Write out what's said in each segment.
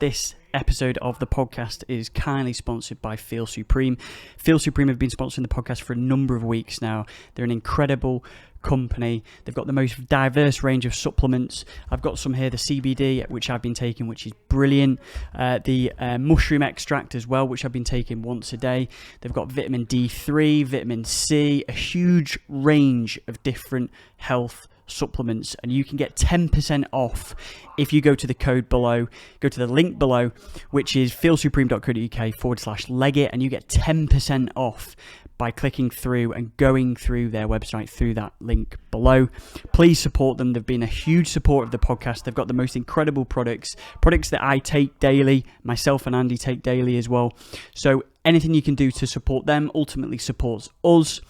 This episode of the podcast is kindly sponsored by Feel Supreme. Feel Supreme have been sponsoring the podcast for a number of weeks now. They're an incredible company. They've got the most diverse range of supplements. I've got some here, the CBD, which I've been taking, which is brilliant. The mushroom extract as well, which I've been taking once a day. They've got vitamin D3, vitamin C, a huge range of different health supplements, and you can get 10% off if you go to the code below, go to the link below, which is feelsupreme.co.uk/legit, and you get 10% off by clicking through and going through their website through that link below. Please support them. They've been a huge support of the podcast. They've got the most incredible products that I take daily, myself and Andy take daily as well. So anything you can do to support them ultimately supports us.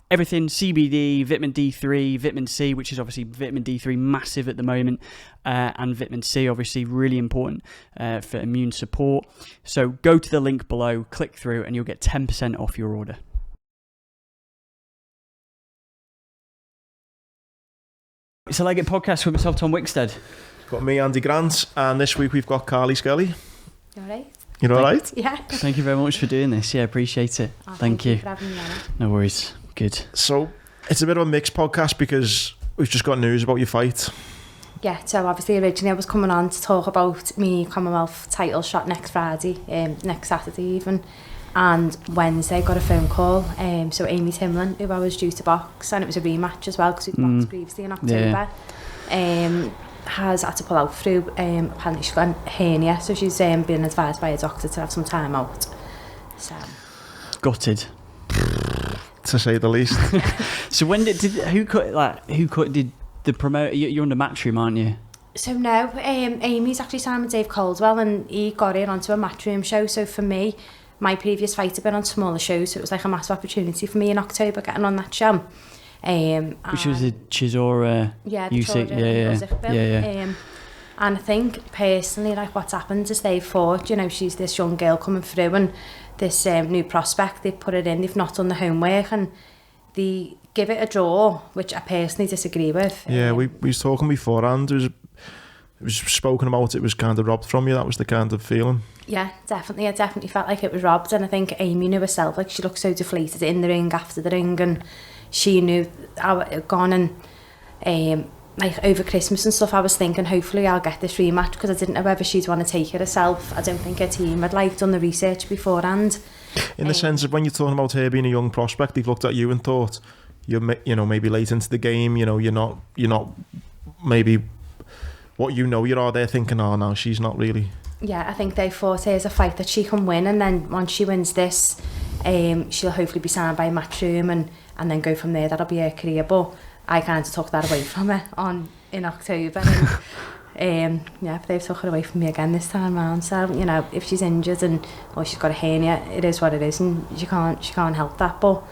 Everything CBD, vitamin D3, vitamin C, which is obviously vitamin D3 massive at the moment, and vitamin C obviously really important for immune support. So go to the link below, click through, and you'll get 10% off your order. It's a Leggett podcast with myself, Tom Wickstead. Got me, Andy Grant, and this week we've got Carly Skelly. You alright? You alright? Yeah. Thank you very much for doing this. Yeah, appreciate it. Thank you. For having me on it. No worries. Good. So, it's a bit of a mixed podcast because we've just got news about your fight. Yeah, so obviously originally I was coming on to talk about me Commonwealth title shot next Friday, next Saturday even, and Wednesday got a phone call. So Amy Timlin, who I was due to box, and it was a rematch as well because we'd boxed previously in October, has had to pull out through, apparently she's got a hernia, so she's been advised by a doctor to have some time out. So Gutted. To say the least. So when did the promoter? You're under matchroom, aren't you? So no, Amy's actually signed with Dave Caldwell, and he got in onto a matchroom show. So for me, my previous fight had been on smaller shows, so it was like a massive opportunity for me in October getting on that show. Which was a Chisora. Yeah, UC, yeah. And I think personally, like what's happened is they've thought, you know, she's this young girl coming through and this new prospect, they've put it in, they've not done the homework, and they give it a draw, which I personally disagree with. Yeah, we was talking beforehand, it was spoken about, it was kind of robbed from you, that was the kind of feeling. Yeah, definitely, I definitely felt like it was robbed, and I think Amy knew herself, like she looked so deflated in the ring, after the ring, and she knew how it had gone, and like over Christmas and stuff I was thinking hopefully I'll get this rematch, because I didn't know whether she'd want to take it herself. I don't think her team had like done the research beforehand. In the sense of when you're talking about her being a young prospect, they've looked at you and thought you're maybe late into the game, you know, you're not maybe what you know you are. They're thinking, oh no, she's not really. Yeah, I think they thought here's a fight that she can win, and then once she wins this, she'll hopefully be signed by Matchroom and then go from there. That'll be her career. But I kind of took that away from her in October, and but they've took it away from me again this time round. So you know, if she's injured or she's got a hernia, it is what it is, and she can't help that. But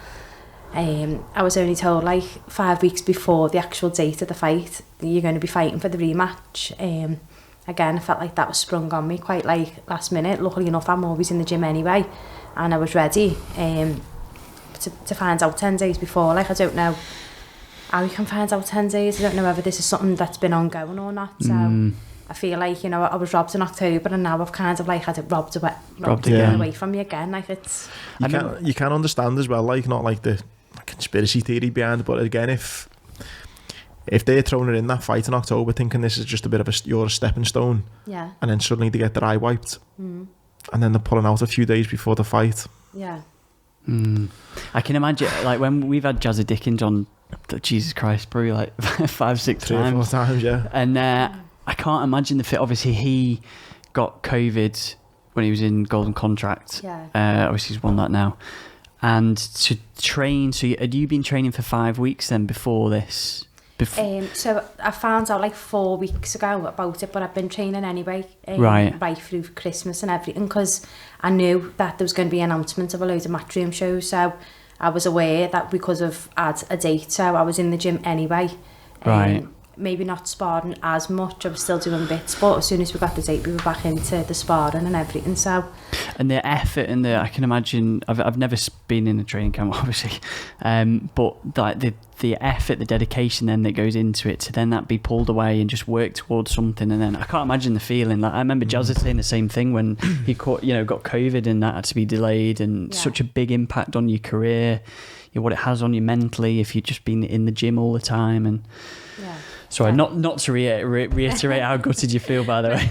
I was only told like 5 weeks before the actual date of the fight, you're going to be fighting for the rematch. Again, I felt like that was sprung on me quite like last minute. Luckily enough, I'm always in the gym anyway, and I was ready to find out 10 days before. Like I don't know how you can find out 10 days. I don't know whether this is something that's been ongoing or not. So I feel like, you know, I was robbed in October, and now I've kind of like had it robbed away from me again. Like it's you can understand as well, like not like the conspiracy theory behind it, but again, if they're throwing it in that fight in October thinking this is just a bit of you're a stepping stone, yeah, and then suddenly they get their eye wiped, and then they're pulling out a few days before the fight. Yeah. I can imagine, like when we've had Jazza Dickens on, Jesus Christ, probably like 5-6 3 or 4 times, yeah. And I can't imagine the fit. Obviously, he got COVID when he was in Golden Contract. Yeah. Obviously, he's won that now. And to train, so had you been training for 5 weeks then before this? So I found out like 4 weeks ago about it, but I've been training anyway, right through Christmas and everything, because I knew that there was going to be an announcement of a load of matchroom shows, so I was aware that we could have had a date, so I was in the gym anyway. Right. maybe not sparring as much. I was still doing bits, but as soon as we got the date, we were back into the sparring and everything. So, and the effort and I can imagine. I've never been in a training camp, obviously, but like the effort, the dedication then that goes into it to then that be pulled away and just work towards something, and then I can't imagine the feeling. Like I remember Jazza saying the same thing when he got COVID and that had to be delayed, and such a big impact on your career. What it has on you mentally if you've just been in the gym all the time. And sorry, not to reiterate how gutted you feel, by the way.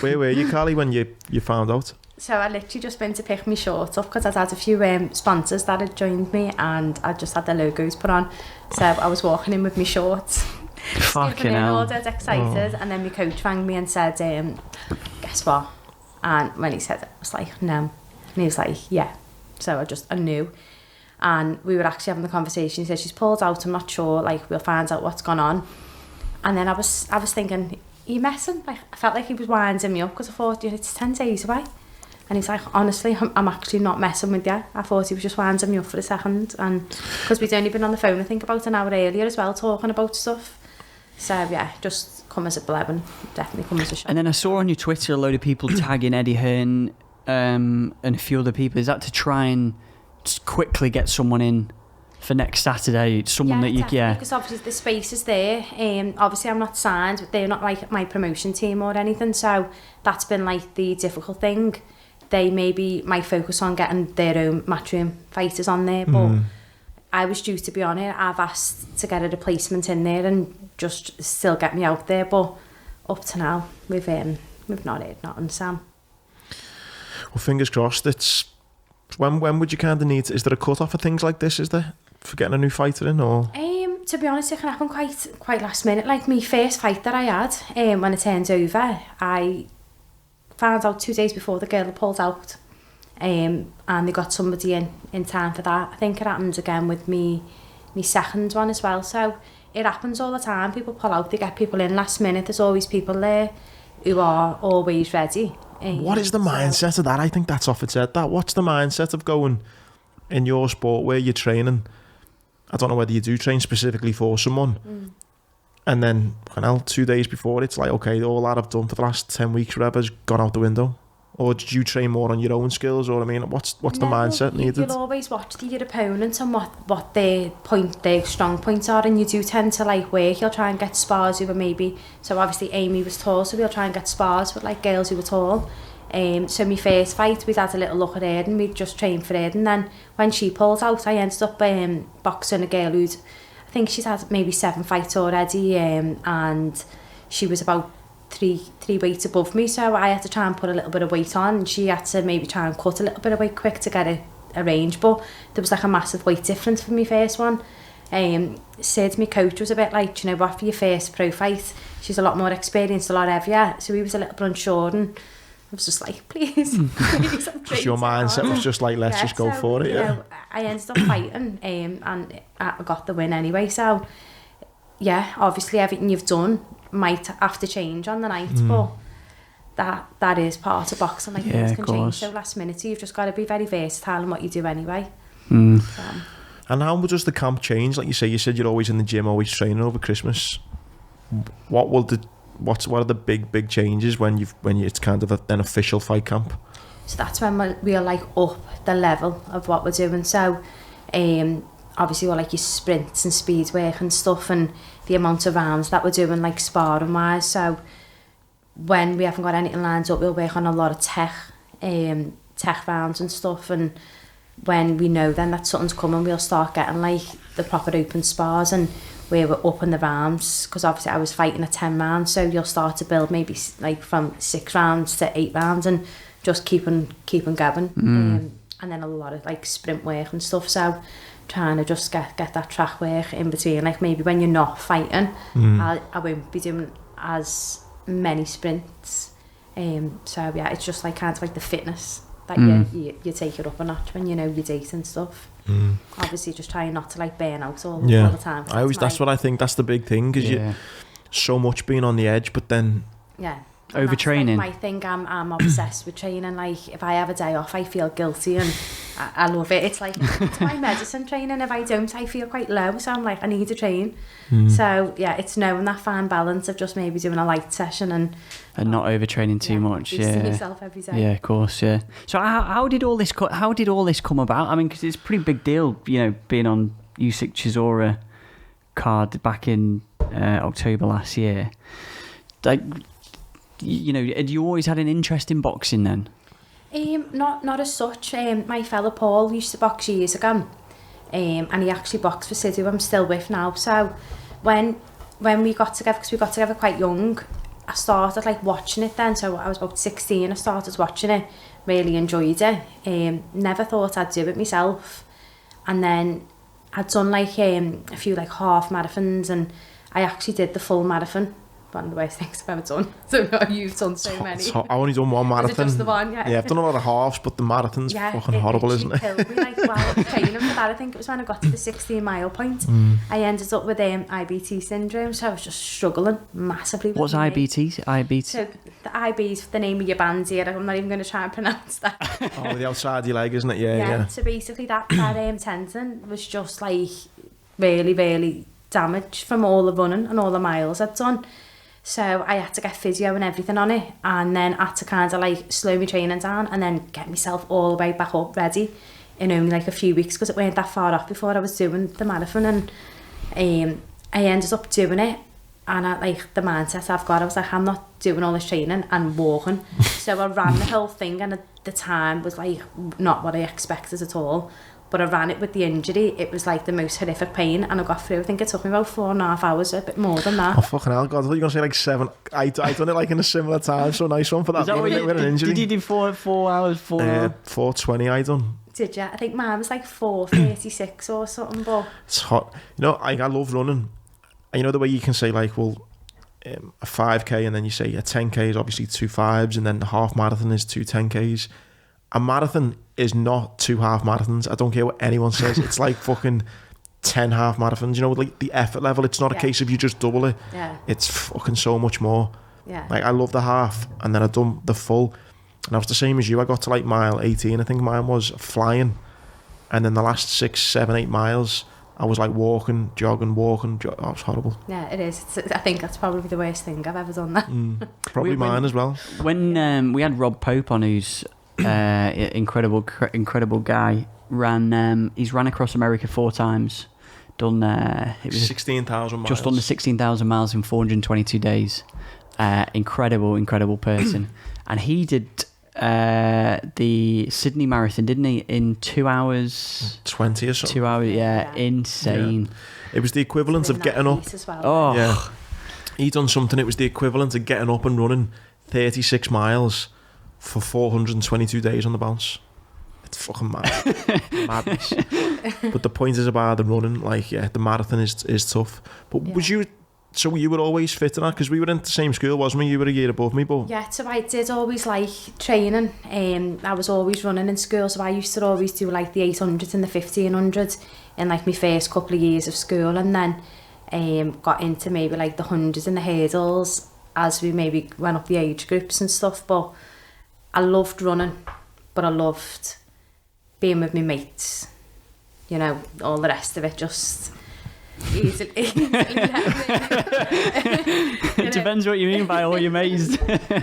Where were you, Carly, when you found out? So I literally just went to pick my shorts up because I'd had a few sponsors that had joined me, and I just had the logos put on. So I was walking in with my shorts. Fucking hell. All dead excited. And then my coach rang me and said, guess what? And when he said it, I was like, no. And he was like, yeah. So I knew. And we were actually having the conversation. He said, she's pulled out, I'm not sure, like, we'll find out what's gone on. And then I was thinking, are you messing? Like, I felt like he was winding me up because I thought, it's 10 days away. And he's like, honestly, I'm actually not messing with you. I thought he was just winding me up for a second. And because we'd only been on the phone, I think, about an hour earlier as well, talking about stuff. So, yeah, just come as a blessing. Definitely come as a shock. And then I saw on your Twitter a load of people tagging Eddie Hearn and a few other people. Is that to try and just quickly get someone in for next Saturday? Someone that you... Yeah, because obviously the space is there. Obviously I'm not signed, but they're not like my promotion team or anything. So that's been like the difficult thing. They maybe might focus on getting their own matchroom fighters on there, but I was due to be on it. I've asked to get a replacement in there and just still get me out there, but up to now we've not heard nothing, Sam. Well, fingers crossed. It's when would you kind of need? Is there a cut off for things like this? Is there for getting a new fighter in, or? To be honest, it can happen quite last minute. Like my first fight that I had, when it turned over, I found out 2 days before the girl had pulled out, and they got somebody in time for that. I think it happened again with me second one as well. So it happens all the time. People pull out, they get people in last minute. There's always people there who are always ready. What is the mindset of that? I think that's often said that. What's the mindset of going in your sport where you're training? I don't know whether you do train specifically for someone. And then, 2 days before, it's like, okay, all that I've done for the last 10 weeks, whatever, has gone out the window. Or did you train more on your own skills? Or, I mean, what's the mindset needed? You'll always watch your opponents and what their strong points are, and you do tend to like work. You'll try and get spars who were maybe... So obviously Amy was tall, so we'll try and get spars with like girls who were tall. So my first fight, we'd had a little look at her and we'd just trained for her. And then when she pulled out, I ended up boxing a girl who'd... I think she's had maybe 7 fights already, and she was about three weights above me, so I had to try and put a little bit of weight on, and she had to maybe try and cut a little bit of weight quick to get a range, but there was like a massive weight difference for my first one. Sid, my coach, was a bit like, you know what, for your first pro fight, she's a lot more experienced, a lot heavier, so he was a little bit unsure, and I was just like, please. Because your mindset was just like, let's just go for it, you know, I ended up fighting, and I got the win anyway, so yeah, obviously everything you've done might have to change on the night, but that is part of boxing. Like, things can change so last minute, so you've just got to be very versatile in what you do anyway. And how does the camp change? Like you said you're always in the gym, always training over Christmas. What are the big changes when it's kind of an official fight camp? So that's when we're like up the level of what we're doing. So obviously we're like your sprints and speed work and stuff, and the amount of rounds that we're doing like sparring wise. So when we haven't got anything lined up, we'll work on a lot of tech rounds and stuff, and when we know then that something's coming, we'll start getting like the proper open spars and where we're up in the rounds, because obviously I was fighting at 10 rounds, so you'll start to build maybe like from 6 rounds to 8 rounds and just keep on going. And then a lot of like sprint work and stuff, so trying to just get that track work in between, like maybe when you're not fighting, I won't be doing as many sprints, so yeah, it's just like kind of like the fitness that you take it up a notch when you know your date and stuff. Obviously just trying not to like burn out all the time. That's what I think, that's the big thing, because you so much being on the edge, but then And Overtraining. That's, like, my thing. I'm obsessed with training. Like, if I have a day off, I feel guilty, and I love it. It's like, it's my medicine training. If I don't, I feel quite low. So I'm like, I need to train. So yeah, it's knowing that fine balance of just maybe doing a light session and not overtraining too much. boosting Yeah. yourself every day. Yeah, of course. Yeah. So how did all this come about? I mean, because it's a pretty big deal, you know, being on Usyk Chisora card back in October last year. Like, you know, had you always had an interest in boxing then? Not as such. My fella Paul used to box years ago, and he actually boxed for City, who I'm still with now. So when we got together, because we got together quite young, I started like watching it then. So I was about 16. I started watching it, really enjoyed it. Never thought I'd do it myself, and then I'd done like a few like half marathons, and I actually did the full marathon. One of the worst things I've ever done. So you've done so many. I've only done one marathon. Is it just the one? Yeah. I've done a lot of halves, but the marathon's fucking horrible, isn't it? Killed me. Like, while I was training for that, I think it was when I got to the 16-mile point. I ended up with IBT syndrome, so I was just struggling massively. What's IBT? IBT? So the IB is the name of your band here. I'm not even going to try and pronounce that. Oh, the outside of your leg, isn't it? Yeah. So basically that tendon was just like really, really damaged from all the running and all the miles I'd done. So I had to get physio and everything on it, and then I had to kind of like slow my training down and then get myself all the way back up ready in only like a few weeks, because it weren't that far off before I was doing the marathon. And I ended up doing it, and like the mindset I've got, I was like, I'm not doing all this training and walking. So I ran the whole thing, and at the time was like not what I expected at all. But I ran it with the injury. It was like the most horrific pain, and I got through. I think it took me about 4.5 hours, a bit more than that. Oh, fucking hell, God. I thought you were going to say like 7. I done it like in a similar time, so nice one for that. With an injury. Did you do 4 hours? 4:20 I done. Did you? I think mine was like 4:36 or something, but... It's hot. You know, I love running. And you know the way you can say like, well, a 5k, and then you say a 10k is obviously 2 5s, and then the half marathon is 2 10ks. A marathon is not 2 half marathons. I don't care what anyone says. It's like fucking 10 half marathons. You know, like the effort level. It's not a case of you just double it. Yeah. It's fucking so much more. Yeah. Like, I love the half, and then I done the full, and I was the same as you. I got to like mile 18, I think mine was, flying, and then the last 6, 7, 8 miles, I was like walking, jogging. Oh, it was horrible. Yeah, it is. I think that's probably the worst thing I've ever done. That. Probably mine as well. When we had Rob Pope on, who's incredible guy, he's ran across America 4 times, done it was 16,000 miles, just under 16,000 miles in 422 days. Incredible person. And he did the Sydney Marathon, didn't he, in 2 hours 20 or something. 2 hours, insane. It was the equivalent of getting up as well. Oh yeah, he done something. It was the equivalent of getting up and running 36 miles for 422 days on the bounce. It's fucking mad. Madness. But the point is about the running, like, the marathon is tough. But was you, so you were always fit in that? Because we were in the same school, wasn't we? You were a year above me, but... Yeah, so I did always like training. I was always running in school, so I used to always do like the 800 and the 1500 in like my first couple of years of school, and then got into maybe like the 100s and the hurdles as we maybe went up the age groups and stuff. But I loved running, but I loved being with my mates, you know, all the rest of it just easily It depends what you mean by all your mates.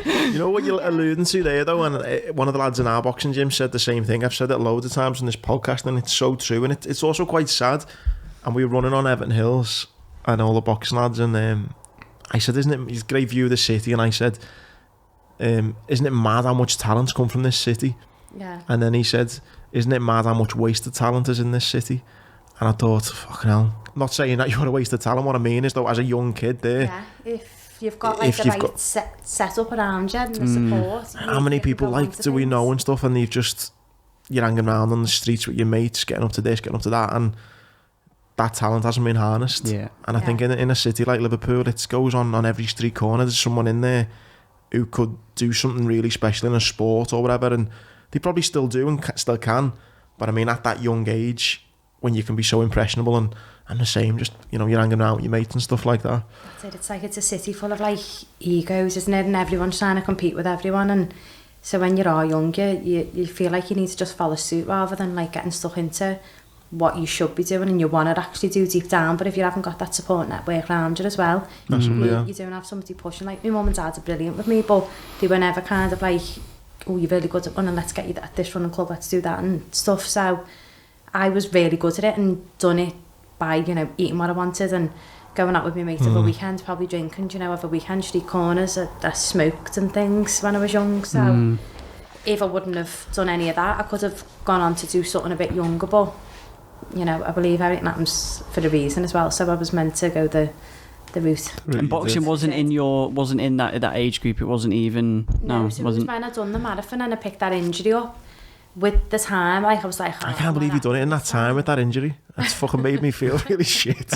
You know what you're alluding to there, though, and one of the lads in our boxing gym said the same thing. I've said it loads of times on this podcast, and it's so true, and it's also quite sad. And we were running on Everton Hills and all the boxing lads, and I said, isn't it, it's a great view of the city, and I said, isn't it mad how much talent's come from this city? Yeah. And then he said, isn't it mad how much wasted talent is in this city? And I thought, fucking hell. I'm not saying that you're a waste of talent. What I mean is, though, as a young kid there... Yeah, if you've got like the right set up around you and the support... How many people, like, do we know and stuff, and you're hanging around on the streets with your mates, getting up to this, getting up to that, and that talent hasn't been harnessed. Yeah. And I think in a city like Liverpool, it goes on every street corner. There's someone in there who could do something really special in a sport or whatever, and they probably still do and still can. But I mean, at that young age, when you can be so impressionable and the same, just, you know, you're hanging out with your mates and stuff like that. That's it. It's like it's a city full of like egos, isn't it? And everyone's trying to compete with everyone. And so when you're all younger, you feel like you need to just follow suit rather than like getting stuck into what you should be doing and you want to actually do deep down. But if you haven't got that support network around you as well, you don't have somebody pushing. Like my mum and dad are brilliant with me, but they were never kind of like, oh, you're really good at running, let's get you at this running club, let's do that and stuff. So I was really good at it and done it by, you know, eating what I wanted and going out with my mate over weekends, probably drinking, you know, over weekends, street corners, I smoked and things when I was young. So if I wouldn't have done any of that, I could have gone on to do something a bit younger, but, you know, I believe everything happens for a reason as well. So I was meant to go the route. And boxing wasn't in that age group. It wasn't even so it was when I done the marathon and I picked that injury up. With the time, like I was like, I can't believe you done it in that time with that injury. That's fucking made me feel really shit.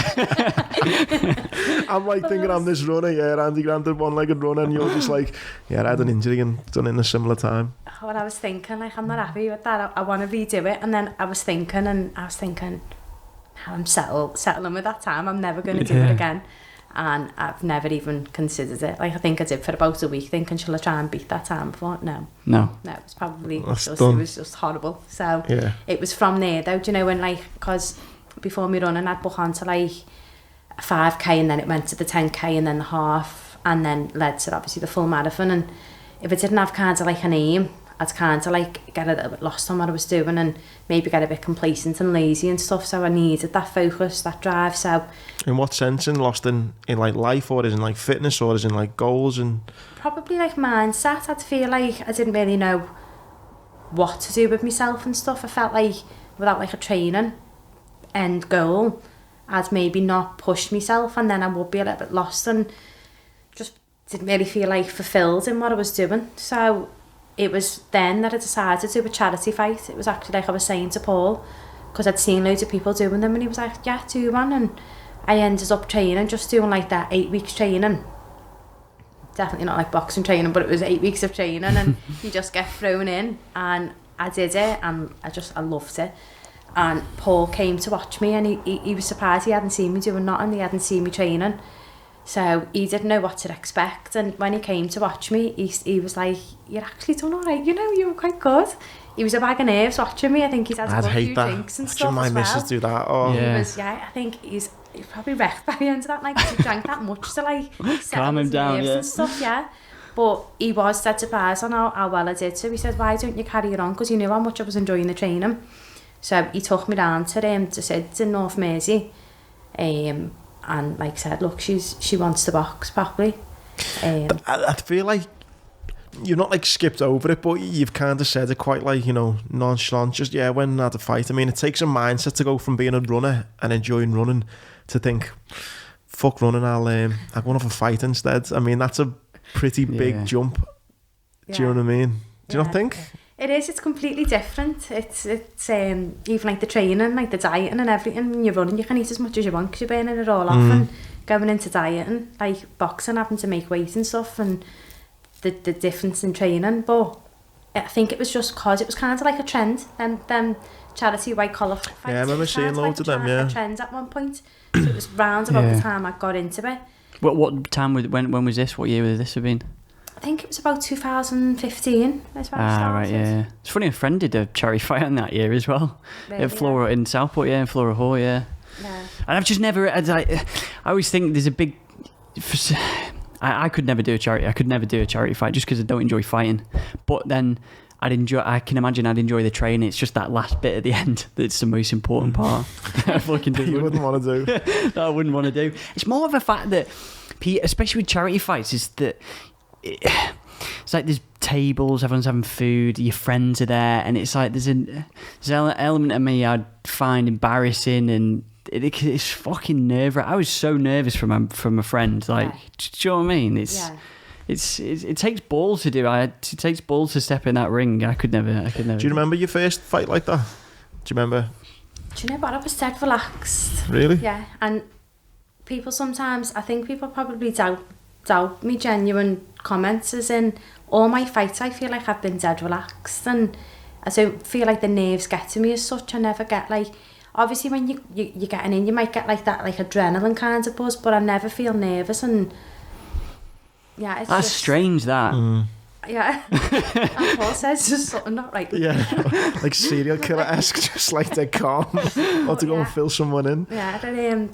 I'm like thinking I'm this runner, Andy Grant did one-legged runner, and you're just like, I had an injury and done it in a similar time. What I was thinking, like, I'm not happy with that. I want to redo it, and then I was thinking, I'm settling with that time. I'm never going to do it again. And I've never even considered it. Like, I think I did for about a week, thinking, shall I try and beat that time before? No, it was probably it was just horrible. So it was from there though, do you know, when like, because before me running, I'd book on to like a 5k and then it went to the 10k and then the half and then led to obviously the full marathon. And if I didn't have kind of like an aim, I'd kind of like get a little bit lost on what I was doing and maybe get a bit complacent and lazy and stuff. So I needed that focus, that drive. So in what sense? In lost in like life, or is in like fitness, or is in like goals? And probably like mindset. I'd feel like I didn't really know what to do with myself and stuff. I felt like without like a training end goal, I'd maybe not pushed myself and then I would be a little bit lost and just didn't really feel like fulfilled in what I was doing. So it was then that I decided to do a charity fight. It was actually like I was saying to Paul, because I'd seen loads of people doing them and he was like, yeah, do one. And I ended up training, just doing like that 8 weeks training. Definitely not like boxing training, but it was 8 weeks of training and you just get thrown in. And I did it and I loved it. And Paul came to watch me and he was surprised. He hadn't seen me doing nothing, he hadn't seen me training. So he didn't know what to expect, and when he came to watch me, he was like, you're actually done all right, you know, you were quite good. He was a bag of nerves watching me. I think he's had a few drinks and stuff as well. Watching my missus do that. Oh. He was, I think he's probably wrecked by the end of that night because he drank that much to like calm him down, and stuff, But he was dead surprised on how well I did. So he said, why don't you carry it on? Because he knew how much I was enjoying the training. So he took me down to Sid's in North Mersey. And like I said, look, she wants to box properly. I feel like you've not like skipped over it, but you've kind of said it quite like, you know, nonchalant. Just when I had a fight. I mean, it takes a mindset to go from being a runner and enjoying running to think, fuck running, I'll go and have a fight instead. I mean, that's a pretty big jump. Do you know what I mean? Do you not think? It is. It's completely different. It's even like the training, like the dieting and everything. When you're running, you can eat as much as you want because you're burning it all off. And going into dieting, like boxing, having to make weight and stuff, and the difference in training. But I think it was just because it was kind of like a trend. Them charity white collar fights. Yeah, I remember seeing loads of them. A trend at one point. So it was round about the time I got into it. What time? When was this? What year would this have been? I think it was about 2015. That's when I started. Right, yeah. It's funny, a friend did a charity fight on that year as well. Really, in Flora, in Southport, in Flora Hall, And I've just never, I always think there's a big, I could never do a charity. I could never do a charity fight just because I don't enjoy fighting. But then I can imagine I'd enjoy the training. It's just that last bit at the end that's the most important part. You wouldn't want to do. That I wouldn't want to do. It's more of a fact that, especially with charity fights, is that it's like there's tables, everyone's having food, your friends are there, and it's like there's an element of me I'd find embarrassing, and it's fucking nerve-wracking. I was so nervous from a friend. Like, do you know what I mean? It takes balls to do. It takes balls to step in that ring. I could never. Do you remember your first fight like that? Do you remember? Do you know what? I was dead relaxed. Really? Yeah, and people sometimes, I think people probably doubt me genuine comments, as in all my fights I feel like I've been dead relaxed and I don't feel like the nerves get to me as such. I never get like, obviously when you're getting in, you might get like that like adrenaline kind of buzz, but I never feel nervous. And yeah, it's That's just strange, that. Yeah. And Paul says just something not right. Yeah, like serial killer-esque, just like they're calm, or to go and fill someone in. Yeah,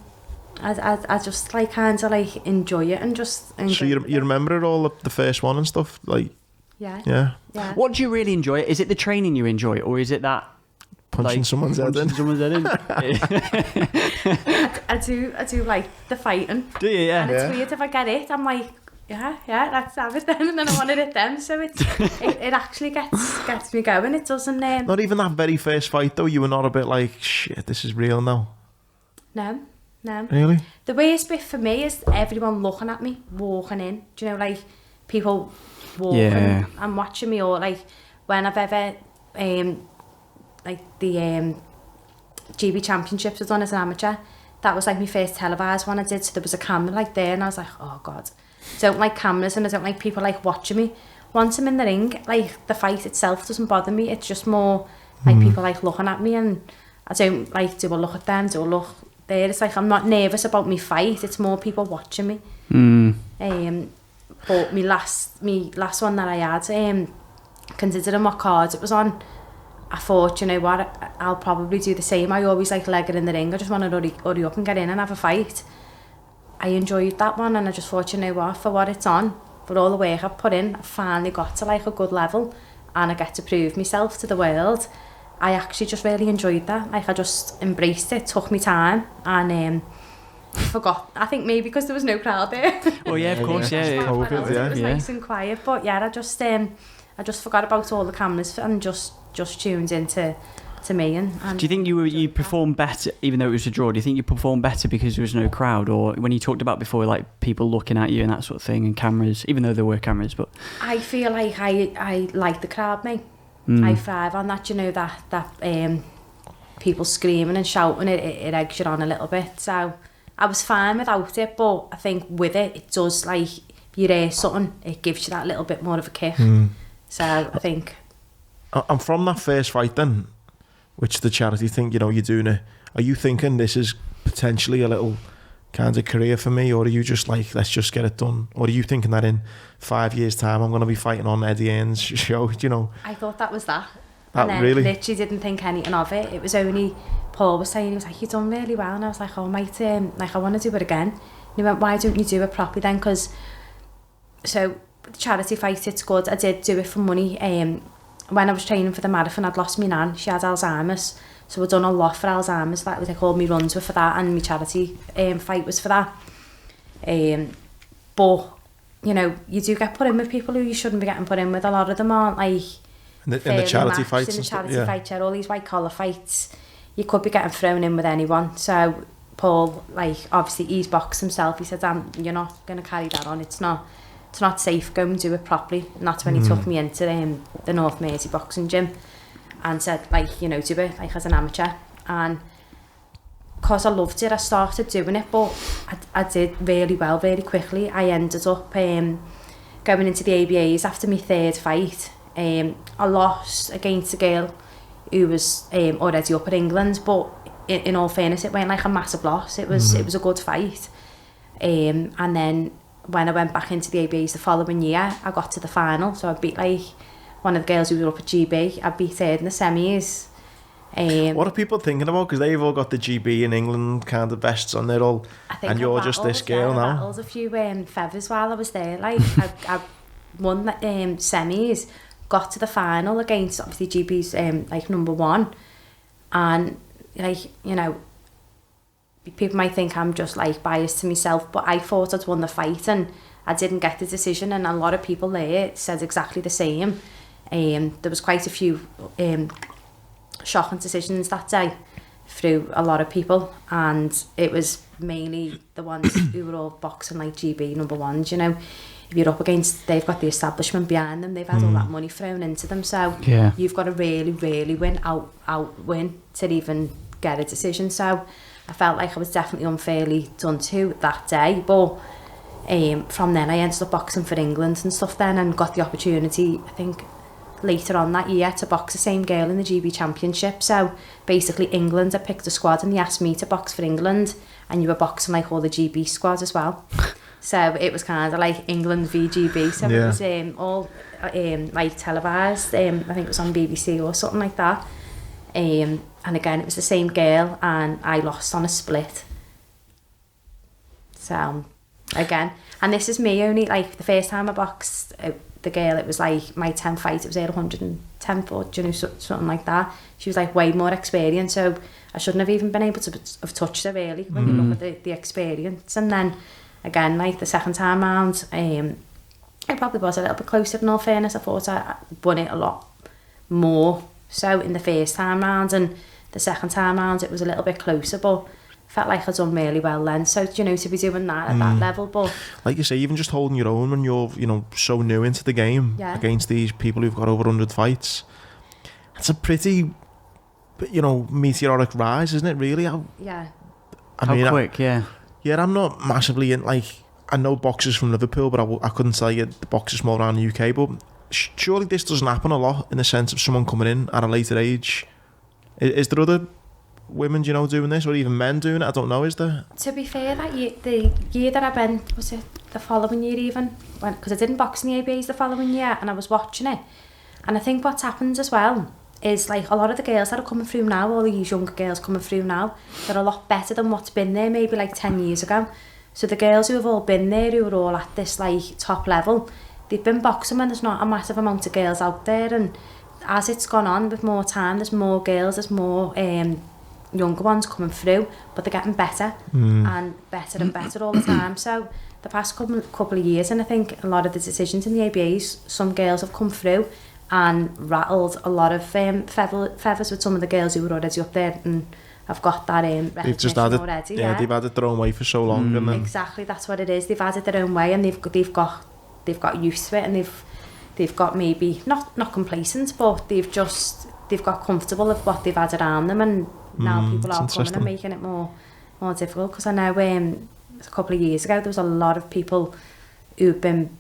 I just like kind of like enjoy it and just enjoy So you remember it all, the first one and stuff, like yeah. What do you really enjoy? Is it the training you enjoy, or is it that punching someone's head in? I do like the fighting. Do you? Yeah. And it's weird if I get it, I'm like, yeah, let's have it then, and then I want it then. So it actually gets me going. It doesn't. Not even that very first fight though. You were not a bit like, shit, this is real now. No. Really? The worst bit for me is everyone looking at me walking in. Do you know, like people walking and watching me, or like when I've ever like the GB Championships was done as an amateur. That was like my first televised one I did. So there was a camera like there, and I was like, oh god, I don't like cameras, and I don't like people like watching me. Once I'm in the ring, like the fight itself doesn't bother me. It's just more like people like looking at me, and I don't like do I look at them, do I look there. It's like I'm not nervous about me fight. It's more people watching me. But my last one that I had, considering what cards it was on, I thought, you know what, I'll probably do the same. I always like leg it in the ring. I just want to hurry up and get in and have a fight. I enjoyed that one, and I just thought, you know what, for what it's on, for all the work I've put in, I finally got to like a good level, and I get to prove myself to the world. I actually just really enjoyed that. Like I just embraced it, took me time, and forgot. I think maybe because there was no crowd there. Oh yeah, of course, yeah. It was nice and quiet, but yeah, I just forgot about all the cameras and just tuned into me. And do you think you performed better, even though it was a draw? Do you think you performed better because there was no crowd, or when you talked about before, like people looking at you and that sort of thing, and cameras, even though there were cameras? But I feel like I like the crowd, mate. I thrive on that, you know, that people screaming and shouting, it eggs you on a little bit. So I was fine without it, but I think with it does, like, you hear something, it gives you that little bit more of a kick. So I think. And from that first fight then, which the charity thing, you know, you're doing it, are you thinking this is potentially a little kind of career for me, or are you just like, let's just get it done? Or are you thinking that in 5 years' time I'm going to be fighting on Eddie Hearn's show, you know? I thought that was that. And then really? Literally didn't think anything of it. It was only Paul was saying, he was like, you've done really well. And I was like, oh mate, like I want to do it again. And he went, why don't you do it properly then? Because, so the charity fight, it's good. I did do it for money. When I was training for the marathon, I'd lost my nan. She had Alzheimer's. So I'd done a lot for Alzheimer's. That was like all my runs were for that, and my charity fight was for that. But, you know, you do get put in with people who you shouldn't be getting put in with. A lot of them aren't like in the charity fights. In the charity fights, yeah, all these white collar fights, you could be getting thrown in with anyone. So Paul, like, obviously he's boxed himself. He said, you're not going to carry that on. It's not safe. Go and do it properly. And that's when he took me into the North Mersey boxing gym and said, like, you know, do it like as an amateur. And because I loved it, I started doing it, but I did really well very quickly. I ended up going into the ABAs after my third fight. I lost against a girl who was already up at England, but in all fairness, it went like a massive loss. It was a good fight. And then when I went back into the ABAs the following year, I got to the final. So I beat like one of the girls who was up at GB. I beat her in the semis. What are people thinking about? Because they've all got the GB in England kind of vests on there all, and you're just this girl now. I battled a few feathers while I was there. Like I won the semis, got to the final against obviously GB's like number one, and like, you know, people might think I'm just like biased to myself, but I thought I'd won the fight and I didn't get the decision, and a lot of people there said exactly the same. There was quite a few shocking decisions that day through a lot of people, and it was mainly the ones who were all boxing like GB number ones, you know. If you're up against, they've got the establishment behind them, they've had all that money thrown into them, so you've got to really, really win to even get a decision. So I felt like I was definitely unfairly done to that day, but from then I ended up boxing for England and stuff then, and got the opportunity, I think later on that year to box the same girl in the GB Championship. So basically England had picked a squad and they asked me to box for England, and you were boxing like all the GB squad as well. So it was kind of like England v GB. So it was all like televised. I think it was on BBC or something like that. And again, it was the same girl, and I lost on a split. So again, and this is me only, like the first time I boxed the girl, it was like my 10th fight, it was her 110th or something like that. She was like way more experienced, so I shouldn't have even been able to have touched her really when you look at the experience. And then again, like the second time round, it probably was a little bit closer in all fairness. I thought I won it a lot more so in the first time round, and the second time round it was a little bit closer, but felt like I'd done really well then. So, you know, to be doing that at that level, but like you say, even just holding your own when you're, you know, so new into the game against these people who've got over 100 fights, it's a pretty, you know, meteoric rise, isn't it, really? How quick, yeah, I'm not massively in, like, I know boxers from Liverpool, but I couldn't tell you the boxers from all around the UK, but surely this doesn't happen a lot in the sense of someone coming in at a later age. Is there other women, you know, doing this, or even men doing it? I don't know, is there? To be fair, that year, the year that I went, was it the following year even? Because I didn't box in the ABAs the following year, and I was watching it. And I think what's happened as well is, like, a lot of the girls that are coming through now, all these younger girls coming through now, they're a lot better than what's been there maybe like 10 years ago. So the girls who have all been there, who are all at this like top level, they've been boxing when there's not a massive amount of girls out there. And as it's gone on with more time, there's more girls, there's more younger ones coming through, but they're getting better and better all the time. So the past couple of years, and I think a lot of the decisions in the ABAs, some girls have come through and rattled a lot of feathers with some of the girls who were already up there and have got that they've just had it already. They've had it their own way for so long, and then exactly, that's what it is. They've had it their own way, and they've got used to it, and they've got maybe not complacent, but they've got comfortable with what they've had around them, and now people are coming and making it more difficult. Because I know a couple of years ago there was a lot of people who've been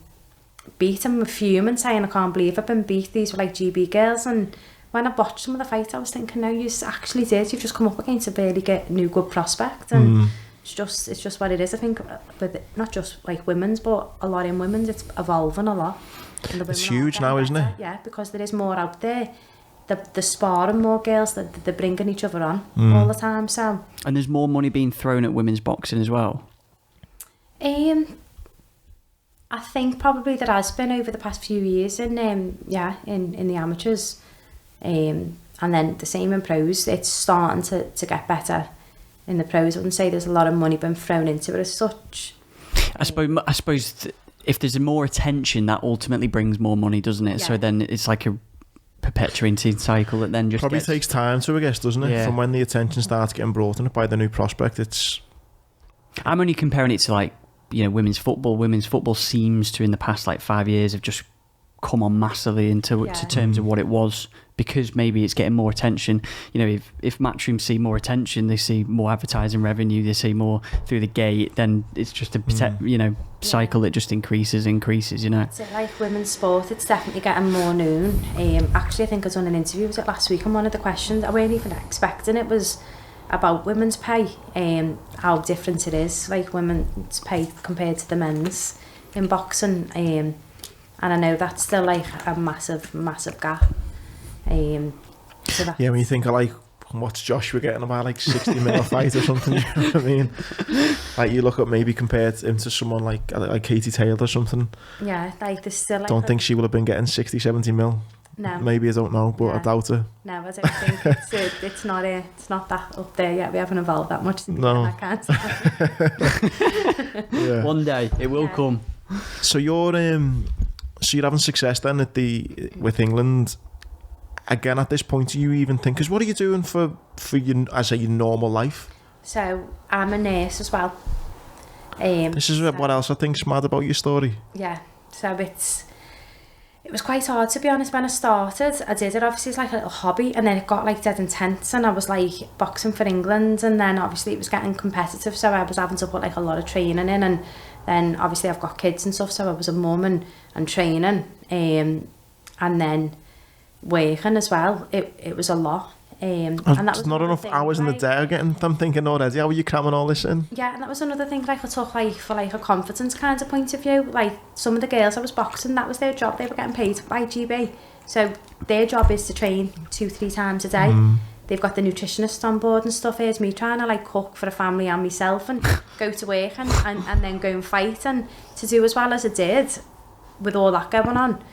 beaten with fuming, saying, I can't believe I've been beat. These were like GB girls, and when I watched some of the fights I was thinking, no, you actually did. You've just come up against a really new good prospect, and it's just what it is. I think with not just like women's, but a lot in women's, it's evolving a lot. It's huge now, isn't it? Yeah, because there is more out there. The sparring more girls, they're bringing each other on all the time. So, and there's more money being thrown at women's boxing as well. I think probably there has been over the past few years in the amateurs, and then the same in pros. It's starting to get better in the pros. I wouldn't say there's a lot of money being thrown into it as such. I suppose if there's more attention, that ultimately brings more money, doesn't it? Yeah. So then it's like a perpetuating cycle that then just probably takes time to, I guess, doesn't it? From when the attention starts getting brought on it by the new prospect. I'm only comparing it to, like, you know, women's football. Women's football seems to, in the past like 5 years, have just come on massively to terms of what it was, because maybe it's getting more attention. You know, if matchroom see more attention, they see more advertising revenue, they see more through the gate, then it's just a cycle that just increases, you know. It's like women's sport, it's definitely getting more known. Actually, I think I was on an interview, was it last week, and one of the questions I weren't even expecting it was about women's pay, how different it is, like women's pay compared to the men's in boxing, and I know that's still like a massive gap. When you think of, like, what's Joshua getting about, like 60 mil a fight or something, you know what I mean? Like, you look at maybe compared him to someone like Katie Taylor or something. Yeah, like there's still like... Don't think she would have been getting 60, 70 mil. No. Maybe, I don't know, but I doubt it. No, I don't think it's not that up there yet. We haven't evolved that much. No. I can't. One day it will come. So you're having success then with England. Again, at this point, do you even think? Because what are you doing for your normal life? So I'm a nurse as well. This is what else I think's mad about your story. Yeah. So it was quite hard, to be honest. When I started, I did it obviously as like a little hobby, and then it got like dead intense, and I was like boxing for England, and then obviously it was getting competitive, so I was having to put like a lot of training in, and then obviously I've got kids and stuff, so I was a mum and training, and then working as well, it was a lot. And There's that was not enough hours in the day getting. I'm thinking already, how are you cramming all this in? Yeah, and that was another thing like I took like for like a confidence kind of point of view. Like some of the girls I was boxing, that was their job. They were getting paid by GB, so their job is to train 2-3 times a day. They've got the nutritionist on board and stuff. Here's me trying to like cook for a family and myself and go to work and then go and fight, and to do as well as I did with all that going on.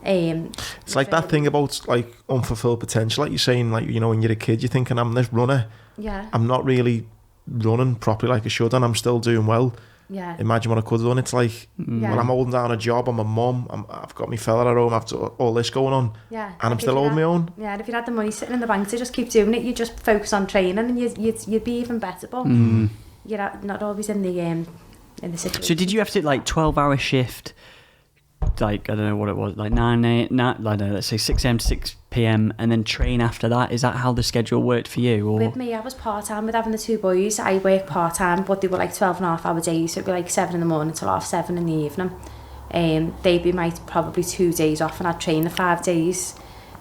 It's like that thing about like unfulfilled potential, like you're saying, like, you know, when you're a kid, you're thinking, I'm this runner. Yeah. I'm not really running properly like I should, and I'm still doing well. Yeah. Imagine what I could have done. It's like, Yeah. well, I'm holding down a job, I'm a mum, I've got my fella at home, I've got all this going on, Yeah. and I'm still holding my own. Yeah, and if you had the money sitting in the bank to just keep doing it, you just focus on training and you'd be even better. But you're not always in the situation. So did you have to like 12-hour shift? Like, I don't know what it was, like 9 a.m, I don't know, let's say 6 a.m. to 6 p.m. and then train after that. Is that how the schedule worked for you? Or? With me, I was part-time with having the 2 boys. I worked part-time, but they were like 12.5-hour days, so it'd be like 7 in the morning till 7:30 in the evening. They'd be my probably 2 days off, and I'd train the 5 days.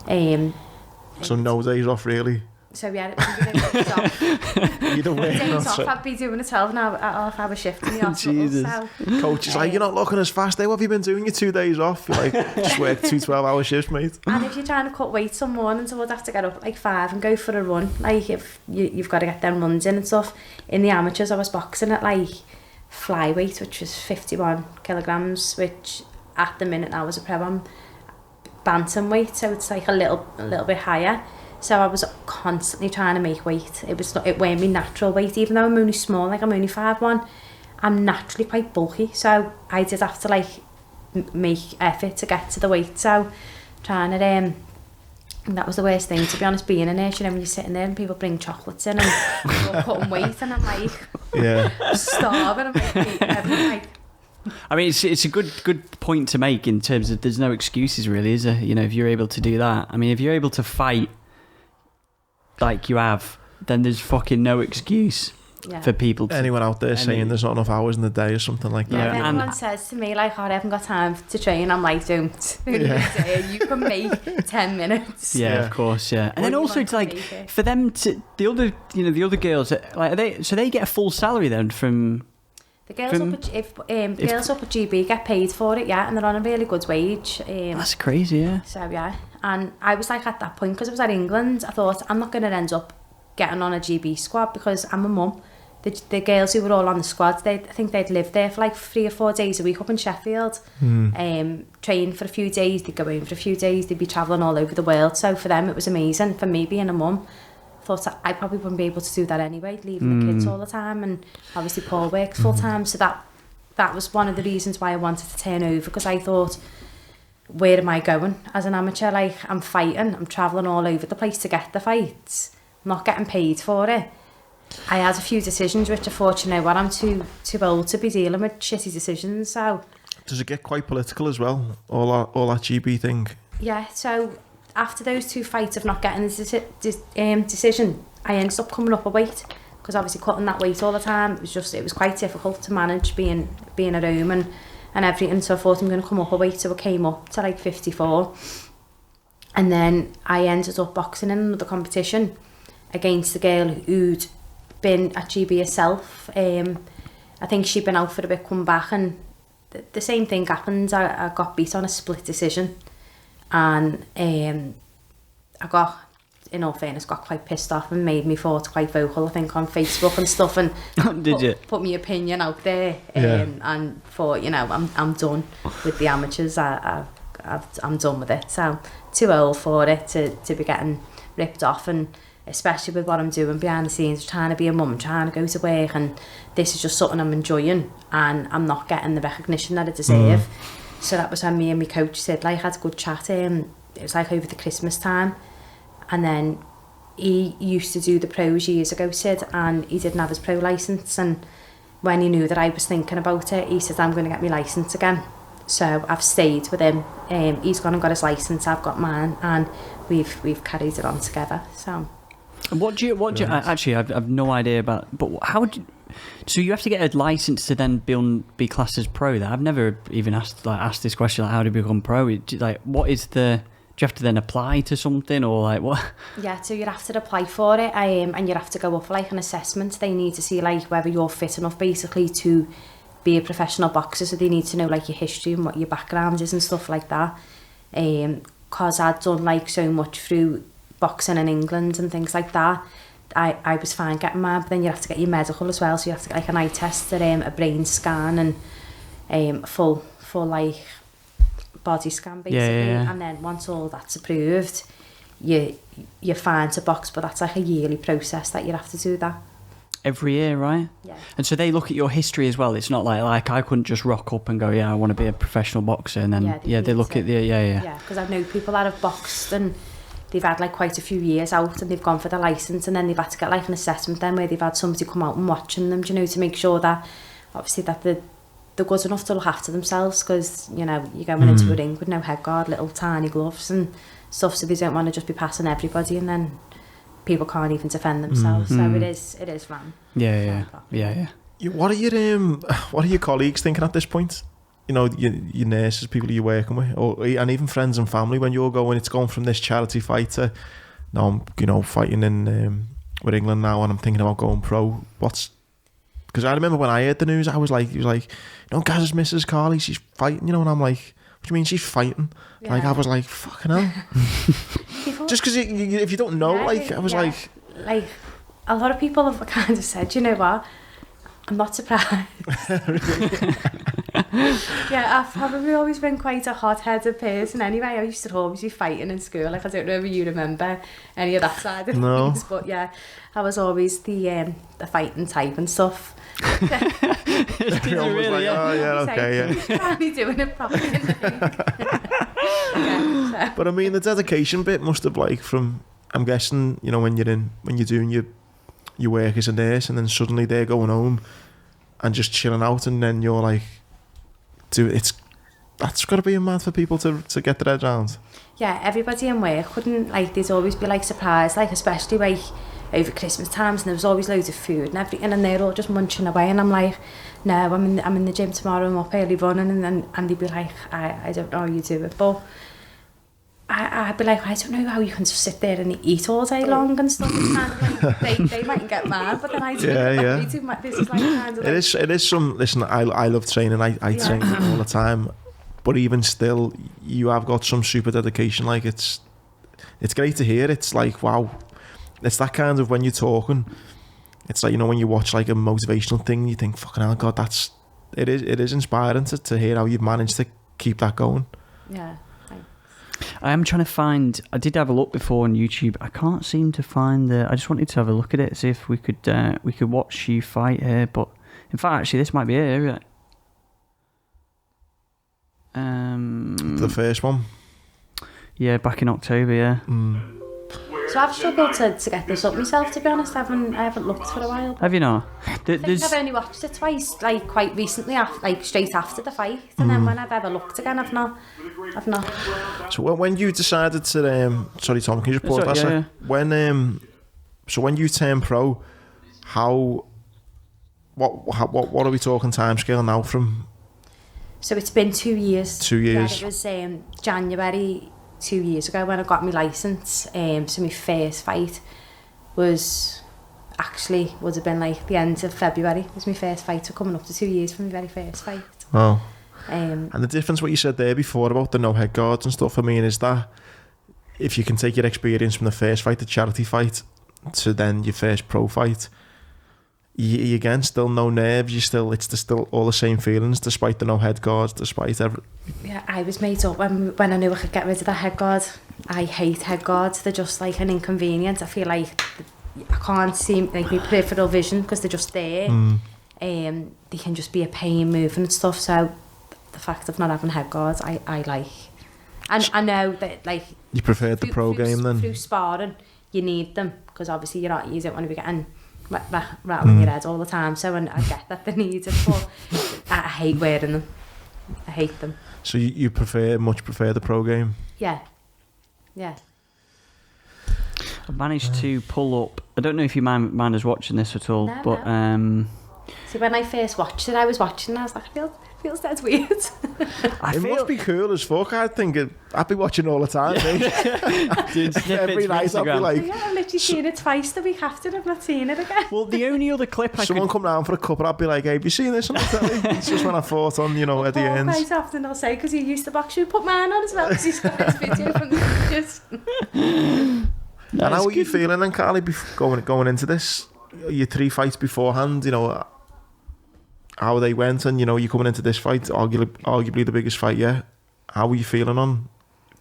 So no days off, really. So yeah, it was a days off. Either way. Days off, I'd be doing a 12.5-hour shift in the hospital. Jesus. So, Coach is like, you're not looking as fast. Hey, what have you been doing your 2 days off? You're like, just work 2 12-hour shifts, mate. and if you're trying to cut weight some mornings, I would have to get up at like 5 and go for a run. Like if you've got to get them runs in and stuff. In the amateurs, I was boxing at like flyweight, which was 51 kilograms, which at the minute now was a pro. I'm bantamweight, so it's like a little bit higher. So I was constantly trying to make weight. It weren't my natural weight, even though I'm only small, like I'm only 5'1". I'm naturally quite bulky, so I did have to like make effort to get to the weight. So trying to that was the worst thing, to be honest, being a nurse. You know, when you're sitting there and people bring chocolates in and you're cutting weight, and I'm like, starving. I'm like, I mean, it's a good point to make in terms of there's no excuses really, is there? You know, if you're able to do that. I mean, if you're able to fight like you have, then there's fucking no excuse for people to... Anyone out there saying there's not enough hours in the day or something like that. Yeah, if anyone says to me, like, oh, I haven't got time to train, I'm like, don't. You can make 10 minutes. Yeah, of course, yeah. And then also, to, like, for them to... The other girls, like, they get a full salary then from... The girls girls up at GB get paid for it, yeah, and they're on a really good wage. That's crazy, yeah. So, yeah. And I was like, at that point, because I was at England, I thought, I'm not going to end up getting on a GB squad because I'm a mum. The girls who were all on the squad, I think they'd lived there for like 3 or 4 days a week up in Sheffield. Train for a few days, they'd go home for a few days, they'd be travelling all over the world. So for them, it was amazing. For me, being a mum, I thought I probably wouldn't be able to do that anyway, leaving the kids all the time. And obviously Paul works full time, so that was one of the reasons why I wanted to turn over, because I thought, where am I going as an amateur? Like, I'm fighting, I'm travelling all over the place to get the fights, I'm not getting paid for it. I had a few decisions which I thought, you know what, I'm too old to be dealing with shitty decisions. So does it get quite political as well, all that GB thing? Yeah, so after those 2 fights of not getting the decision, I ended up coming up a weight, because obviously cutting that weight all the time, it was quite difficult to manage being at home and everything. So I thought, I'm going to come up a weight, so I came up to like 54, and then I ended up boxing in another competition against the girl who'd been at GB herself. I think she'd been out for a bit, come back, and the same thing happened. I got beat on a split decision, and I got, in all fairness, got quite pissed off and made me thought quite vocal, I think, on Facebook and stuff, and put my opinion out there, and thought, you know, I'm done with the amateurs. I'm done with it. So too old for it to be getting ripped off, and especially with what I'm doing behind the scenes, trying to be a mum, trying to go to work, and this is just something I'm enjoying, and I'm not getting the recognition that I deserve. So that was when me and my coach said, like, had a good chat, it was like over the Christmas time, and then he used to do the pros years ago, Sid, and he didn't have his pro licence, and when he knew that I was thinking about it, he said, I'm going to get my licence again. So I've stayed with him. He's gone and got his licence, I've got mine, and we've carried it on together. So what do you actually, I've no idea about, but how would you, so you have to get a license to then be classed as pro? That I've never even asked this question, like, how do you become pro? Like, what is the Do you have to then apply to something, or like what? Yeah, so you'd have to apply for it, and you'd have to go up for like an assessment. They need to see like whether you're fit enough basically to be a professional boxer, so they need to know like your history and what your background is and stuff like that. Cause I'd done like so much through boxing in England and things like that, I was fine getting mine, but then you have to get your medical as well, so you have to get like an eye test, a brain scan, and full like body scan basically. Yeah. And then once all that's approved, you're fine to box, but that's like a yearly process that you have to do that. Every year, right? Yeah. And so they look at your history as well. It's not like I couldn't just rock up and go, yeah, I want to be a professional boxer, and then they look at the Yeah, because I know people that have boxed and they've had like quite a few years out and they've gone for the licence, and then they've had to get like an assessment then where they've had somebody come out and watching them, to make sure that obviously that they're good enough to look after themselves, because you're going into a ring with no head guard, little tiny gloves and stuff, so they don't want to just be passing everybody and then people can't even defend themselves. So it is fun. Yeah. What are your colleagues thinking at this point? Your nurses, people you're working with, and even friends and family, when you're going, it's gone from this charity fight to now I'm fighting in with England now, and I'm thinking about going pro. Because I remember when I heard the news, he was like, Gaz's Mrs. Carly, she's fighting, and I'm like, what do you mean she's fighting? Yeah. Like, I was like, fucking hell. Just because if you don't know, I was like... Like, a lot of people have kind of said, you know what, I'm not surprised. Yeah, I've probably always been quite a hot-headed person anyway. I used to always be fighting in school. Like, I don't know if you remember any of that side of things, but yeah, I was always the fighting type and stuff. Really, like, oh yeah, okay, yeah. Probably doing it properly. Yeah, so. But I mean, the dedication bit must have I'm guessing, when you're doing your work as a nurse, and then suddenly they're going home and just chilling out, and then you're like, that's got to be mad for people to get their head around. Yeah, everybody in work wouldn't, there'd always be surprised, especially over Christmas times, and there was always loads of food and everything, and they're all just munching away, and I'm like, no, I'm in the gym tomorrow, I'm up early running, and they'd be like, I don't know how you do it, but I'd be like, I don't know how you can just sit there and eat all day long and stuff. It's kind of they mightn't get mad, but then I do. Yeah. This is kind of it is some. Listen, I love training. I train all the time, but even still, you have got some super dedication. Like it's great to hear. It's like, wow, it's that kind of when you're talking. It's like, when you watch like a motivational thing, you think, fucking hell, God, it is inspiring to hear how you've managed to keep that going. Yeah. I am trying to find. I did have a look before on YouTube. I can't seem to find the. I just wanted to have a look at it, see if we could watch you fight here. But in fact, actually, this might be it. Right? The first one. Yeah, back in October. Yeah. So I've struggled to get this up myself, to be honest. I haven't looked for a while. Have you not? I think I've only watched it twice, quite recently, straight after the fight, and then when I've ever looked again, I've not. So when you decided to, sorry Tom, can you just pause that a sec? Yeah. When you turned pro, what are we talking timescale now from? So it's been 2 years. 2 years. Yeah, it was January 2 years ago when I got my licence. So my first fight would have been the end of February. It was my first fight, so coming up to 2 years from my very first fight. Oh. And the difference, what you said there before about the no head guards and stuff, I mean, is that if you can take your experience from the first fight, the charity fight, to then your first pro fight, you again still no nerves, it's still all the same feelings despite the no head guards, despite everything. Yeah, I was made up when I knew I could get rid of the head guard. I hate head guards, they're just an inconvenience. I feel like I can't see my peripheral vision because they're just there. They can just be a pain moving and stuff, so the fact of not having head guards, I like. And I know that you preferred the pro game then? Through sparring, you need them, because obviously you don't want to be getting rattling your head all the time, so I get that they need it, but I hate wearing them. I hate them. So you much prefer the pro game? Yeah. I managed to pull up. I don't know if you mind us watching this at all, no. but See, when I first watched it, I was like, I feel Feels dead weird. It must be cool as fuck. I'd be watching all the time. Doing snippets Every for night I'll be Instagram. like, Yeah, I've literally seen it twice the week after. I've not seen it again. Well, the only other clip I someone could... come round for a cuppa, I'd be like, hey, have you seen this on the telly? It's just when I fought on, Eddie Paul Hearns. quite often I'll say, because he used to box, you put mine on as well, because he's got his video from the pictures. And how are you feeling then, Carly, going into this? Your 3 fights beforehand, how they went, and you're coming into this fight, arguably the biggest fight yet. How were you feeling on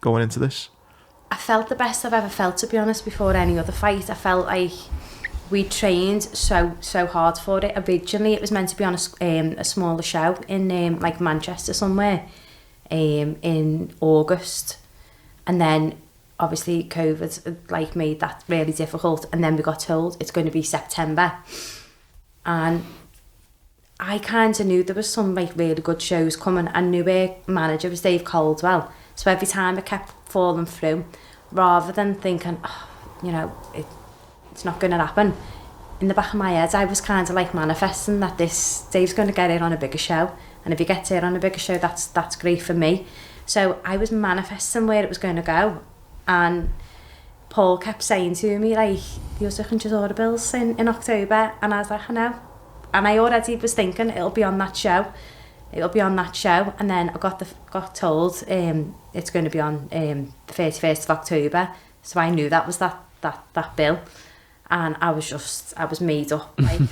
going into this? I felt the best I've ever felt, to be honest, before any other fight. I felt like we trained so hard for it. Originally, it was meant to be on a smaller show in like Manchester somewhere in August, and then obviously COVID like made that really difficult, and then we got told it's going to be September, and I kind of knew there was some like really good shows coming. I knew our manager was Dave Caldwell, so every time it kept falling through, rather than thinking, it's not going to happen, in the back of my head I was kind of like manifesting that Dave's going to get it on a bigger show, and if he gets it on a bigger show, that's great for me. So I was manifesting where it was going to go, and Paul kept saying to me, like, you're taking your order bills in October, and I was like, I know. And I already was thinking it'll be on that show. And then I got told it's going to be on the 31st of October. So I knew that was that bill. And I was made up. Like,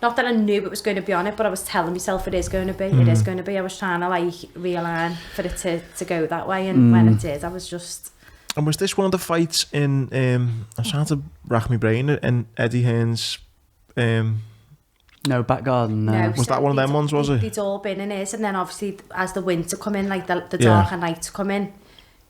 not that I knew it was going to be on it, but I was telling myself it is going to be. It is going to be. I was trying to like realign for it to go that way. And when it did, I was just... And was this one of the fights in... I was trying to rack my brain in Eddie Hearns... No, back garden, no. Was that one of them ones, was it? They'd all been in his, and then obviously as the winter come in, like the darker nights come in.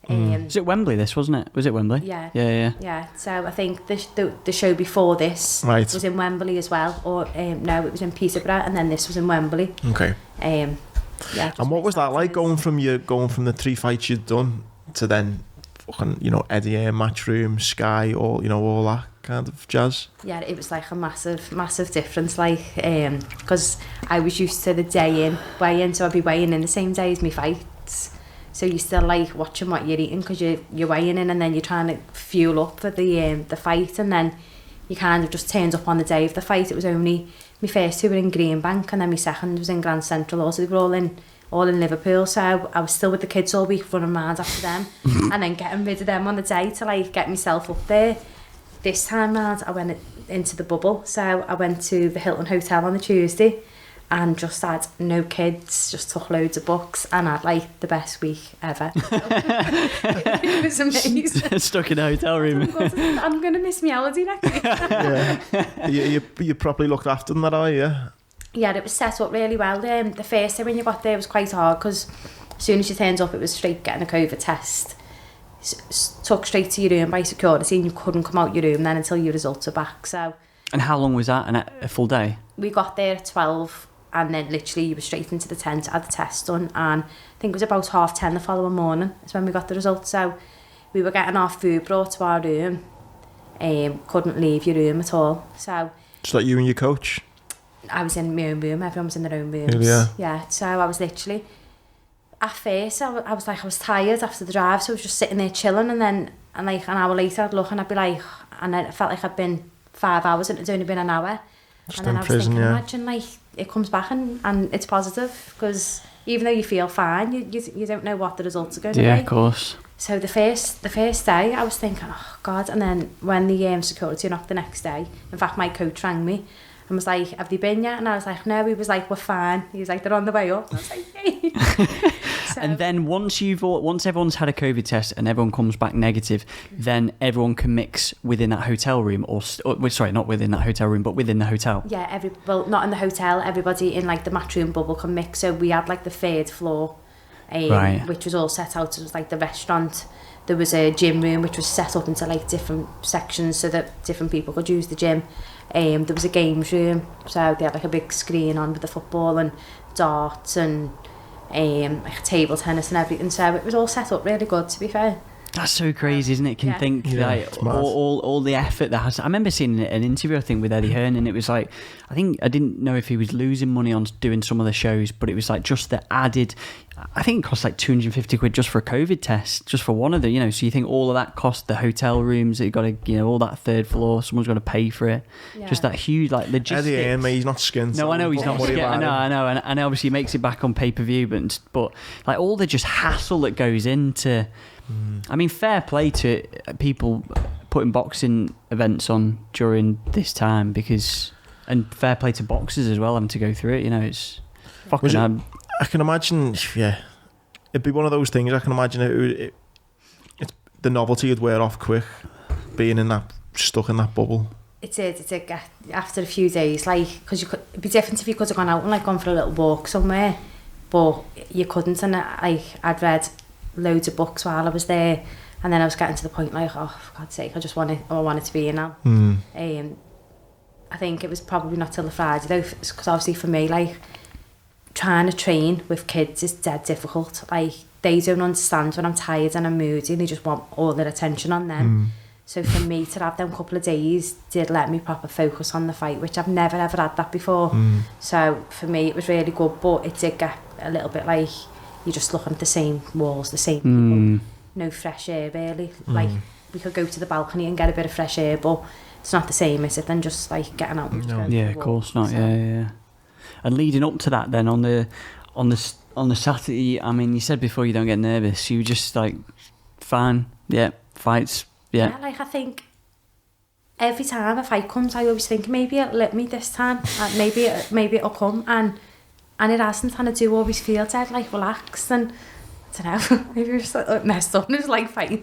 Was it Wembley, this, wasn't it? Was it Wembley? Yeah. Yeah. So I think the show before this was in Wembley as well, or no, it was in Peterborough, and then this was in Wembley. Okay. Yeah. And what was that like going from the 3 fights you'd done to then fucking Eddie Hearn, Matchroom, Sky, all that kind of jazz? Yeah, it was like a massive difference, like because I was used to the day in weigh-in, so I'd be weighing in the same day as my fights, so you're still like watching what you're eating because you're weighing in, and then you're trying to fuel up for the fight, and then you kind of just turned up on the day of the fight. It was only my first 2 were in Greenbank, and then my second was in Grand Central, also they were all in Liverpool, so I was still with the kids all week, running around after them and then getting rid of them on the day to like get myself up there. This time round, I went into the bubble. So I went to the Hilton Hotel on the Tuesday and just had no kids, just took loads of books, and had like the best week ever. It was amazing. Stuck in a hotel room. I'm going to miss my holiday next week. Yeah. You properly looked after them that way, yeah? Yeah, it was set up really well. The first day when you got there was quite hard, because as soon as you turned up, it was straight getting a COVID test. Took straight to your room by security, and you couldn't come out your room then until your results are back. So. And how long was that? A full day? We got there at 12, and then literally you were straight into the tent, had the test done, and I think it was about 10:30 the following morning is when we got the results. So we were getting our food brought to our room, couldn't leave your room at all. So. Just like you and your coach? I was in my own room, everyone was in their own rooms. Yeah, so I was literally... At first, I was tired after the drive, so I was just sitting there chilling, and then like an hour later I'd look and I'd be like, and then it felt like I'd been 5 hours and it's only been an hour. Just and then I was prison, thinking, imagine like it comes back and it's positive, because even though you feel fine, you don't know what the results are going to be. Yeah, of course. So the first day I was thinking, oh God, and then when the security knocked the next day, in fact my coach rang me and was like, have they been yet? And I was like, no. He was like, we're fine. He was like, they're on the way up. And I was like, yay. And then once everyone's had a COVID test and everyone comes back negative, then everyone can mix within that hotel room, or sorry, not within that hotel room, but within the hotel. Yeah, not in the hotel. Everybody in like the matchroom bubble can mix. So we had like the 3rd floor, which was all set out. It was like the restaurant. There was a gym room which was set up into like different sections so that different people could use the gym. There was a games room, so they had like a big screen on with the football and darts and like table tennis and everything. So it was all set up really good, to be fair. That's so crazy, isn't it? Can think like it's mad. all the effort that has. I remember seeing an interview, I think, with Eddie Hearn, and it was like, I didn't know if he was losing money on doing some of the shows, but it was like just the added. I think it cost like £250 just for a COVID test, just for one of the, so you think all of that cost, the hotel rooms that you got to, all that third floor, someone's got to pay for it. Yeah. Just that huge like logistics. Eddie Hearn, mate, he's not skint. No, I know he's not skint. I know, and obviously he makes it back on pay-per-view, but like all the just hassle that goes into. I mean, fair play to people putting boxing events on during this time and fair play to boxers as well having to go through it. It's fucking. I can imagine, it'd be one of those things. I can imagine it's the novelty would wear off quick, being stuck in that bubble. It's after a few days, because it'd be different if you could have gone out and gone for a little walk somewhere, but you couldn't. And I'd read loads of books while I was there, and then I was getting to the point oh, for God's sake, I want it to be here now. I think it was probably not till the Friday though, because obviously for me, trying to train with kids is dead difficult. They don't understand when I'm tired and I'm moody, and they just want all their attention on them. So for me to have them couple of days did let me proper focus on the fight, which I've never ever had that before. So for me it was really good, but it did get a little bit you're just looking at the same walls, the same people, no fresh air really. We could go to the balcony and get a bit of fresh air, but it's not the same, is it, than just getting out and going of course not. So. Yeah. And leading up to that, then on the Saturday, I mean, you said before you don't get nervous. You just fine, fights, Yeah, I think every time a fight comes, I always think maybe it'll let me this time. Maybe it'll come, and it hasn't, and I do always feel dead relaxed, and I don't know, maybe we're just messed up and it was fighting.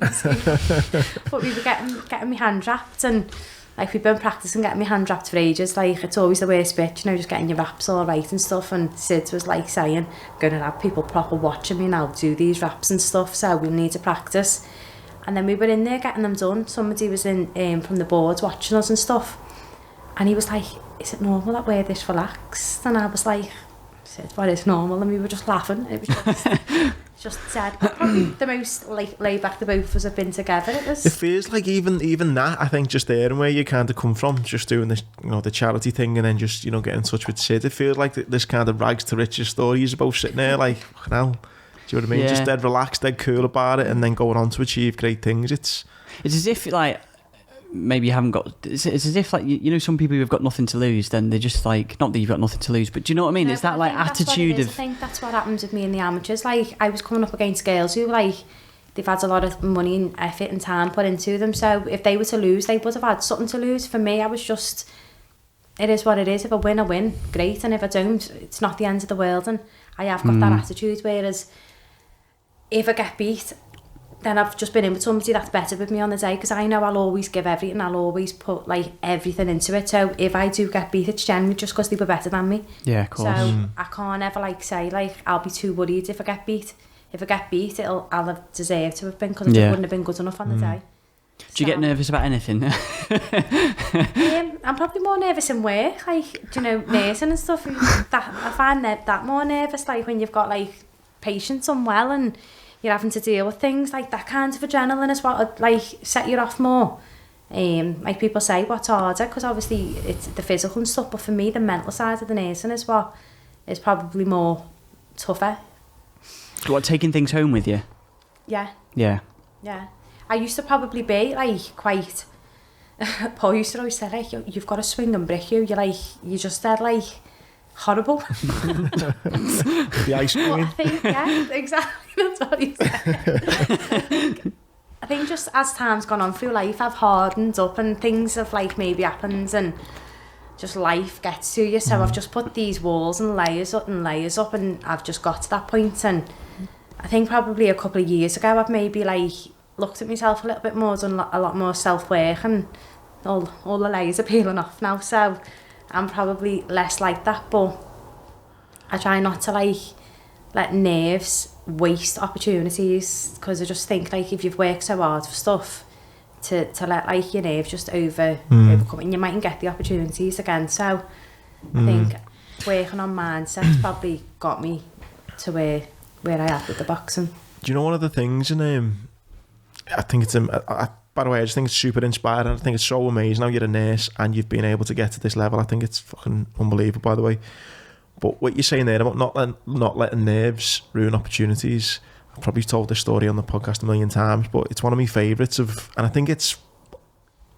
But we were getting my hand wrapped, and we've been practicing getting my hand wrapped for ages. It's always the worst bit, just getting your wraps all right and stuff. And Sid was saying, gonna have people proper watching me now do these wraps and stuff, so we'll need to practice. And then we were in there getting them done. Somebody was in from the boards watching us and stuff, and he was like, is it normal that we're this relaxed? And I was like, Sid, what is normal? And we were just laughing. It was just sad. Probably the most laid back the both of us have been together. It feels like even that, I think, just there and where you kind of come from, just doing this, the charity thing, and then just get in touch with Sid. It feels like this kind of rags to riches story is about sitting there fucking hell. Do you know what I mean? Yeah. Just dead relaxed, dead cool about it, and then going on to achieve great things. It's as if maybe you haven't got. It's as if some people who've got nothing to lose, then they're just not that you've got nothing to lose, but do you know what I mean? No, it's that attitude of. I think that's what happens with me in the amateurs. I was coming up against girls who they've had a lot of money and effort and time put into them. So if they were to lose, they would have had something to lose. For me, I was just. It is what it is. If I win, great, and if I don't, it's not the end of the world. And I have got that attitude. Whereas, if I get beat, then I've just been in with somebody that's better with me on the day, because I know I'll always give everything, I'll always put everything into it. So if I do get beat, it's generally just because they were better than me. Yeah, of course. So I can't ever say I'll be too worried if I get beat. If I get beat, I'll have deserved to have been, because I wouldn't have been good enough on the day. Do you get nervous about anything? I'm probably more nervous in work, nursing and stuff. I find that more nervous, when you've got patients unwell and you're having to deal with things that kind of adrenaline is what set you off more. People say, what's harder? Because obviously it's the physical and stuff, but for me the mental side of the nursing is what is probably more tougher. What, taking things home with you? Yeah. I used to probably be quite. Paul used to always say you've got to swing and brick you. You're just dead horrible. The ice cream. I think, yeah, exactly. That's what he said. I think just as time's gone on through life, I've hardened up, and things have maybe happened, and just life gets to you. So I've just put these walls and layers up, and I've just got to that point. And I think probably a couple of years ago, I've maybe looked at myself a little bit more, done a lot more self-work, and all the layers are peeling off now. So I'm probably less like that, but I try not to let nerves waste opportunities, because I just think if you've worked so hard for stuff, to let your nerves just overcome, and you mightn't get the opportunities again. So I think working on mindset's probably got me to where I am with the boxing. Do you know one of the things in I think it's by the way, I just think it's super inspiring. I think it's so amazing how you're a nurse and you've been able to get to this level. I think it's fucking unbelievable, by the way. But what you're saying there about not letting nerves ruin opportunities, I've probably told this story on the podcast a million times, but it's one of my favourites and I think it's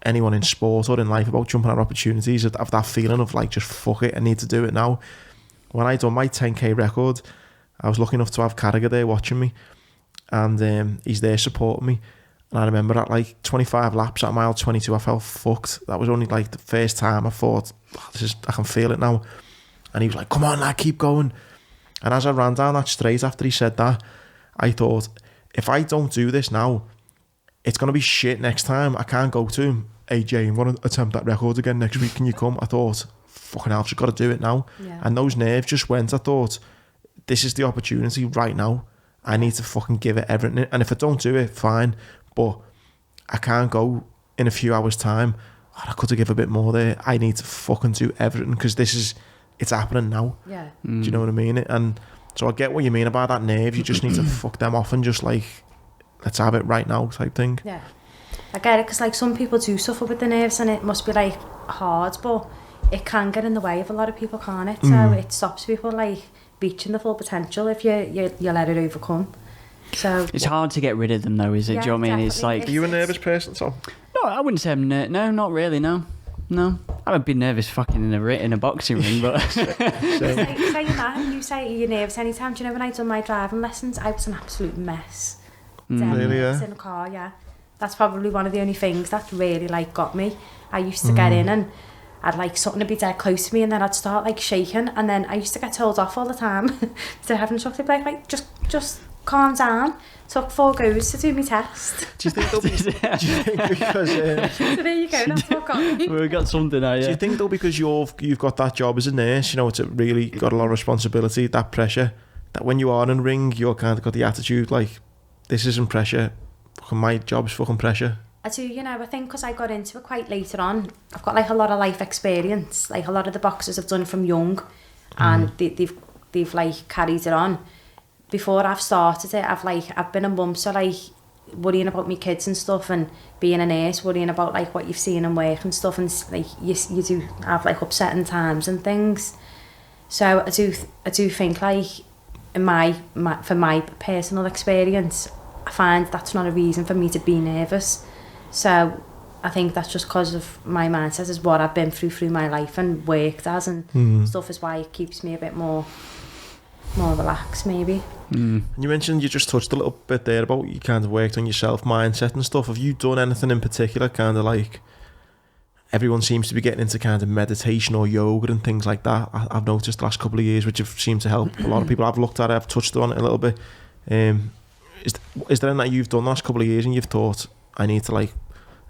anyone in sport or in life about jumping at opportunities, have that feeling of like, just fuck it, I need to do it now. When I done my 10k record, I was lucky enough to have Carragher there watching me, and he's there supporting me. And I remember at like 25 laps at mile 22, I felt fucked. That was only like the first time I thought, I can feel it now. And he was like, come on, lad, keep going. And as I ran down that straight after he said that, I thought, if I don't do this now, it's going to be shit next time. I can't go to him, hey, Jay, I'm going to attempt that record again next week. Can you come? I thought, fucking hell, I've just got to do it now. Yeah. And those nerves just went. I thought, this is the opportunity right now. I need to fucking give it everything. And if I don't do it, fine. But I can't go in a few hours' time. I could have given a bit more there. I need to fucking do everything because it's happening now. Yeah. Do you know what I mean? And so I get what you mean about that nerve. You just need to fuck them off and just like, let's have it right now type thing. Yeah. I get it, because like some people do suffer with the nerves and it must be like hard, but it can get in the way of a lot of people, can't it? So it stops people like reaching the full potential if you let it overcome. So it's hard to get rid of them though, is it? Yeah, Do you know what I mean? It's definitely. like... Are you a nervous person, Tom? No, I wouldn't say I'm no, not really, no. I would be nervous fucking in a boxing ring, but... saying that, you say you're nervous anytime. Do you know when I done my driving lessons, I was an absolute mess. Really, yeah? In the car, yeah. That's probably one of the only things that really like got me. I used to get in and I'd like something to be dead close to me, and then I'd start like shaking, and then I used to get told off all the time to having something like just calm down. Took 4 goes to do my test. Do you think because So there you go, that's what got me. We've got something now, yeah. do you think though, because you've got that job as a nurse, you know, it's really got a lot of responsibility, that pressure, that when you are in the ring, you're kind of got the attitude like, this isn't pressure, fucking my job's fucking pressure? I do, you know, I think because I got into it quite later on, I've got like a lot of life experience. Like a lot of the boxers I've done from young, and they've like carried it on. Before I've started it, I've been a mum, so like worrying about my kids and stuff, and being a nurse, worrying about like what you've seen in work and stuff, and like you do have like upsetting times and things. So I do think like in for my personal experience, I find that's not a reason for me to be nervous. So I think that's just because of my mindset, is what I've been through my life and worked as, and stuff is why it keeps me a bit more relaxed maybe. And you mentioned, you just touched a little bit there about you kind of worked on yourself, mindset and stuff. Have you done anything in particular, kind of like, everyone seems to be getting into kind of meditation or yoga and things like that, I've noticed the last couple of years, which have seemed to help a lot of people. I've looked at it, I've touched on it a little bit. Is there anything that you've done the last couple of years and you've thought, I need to like,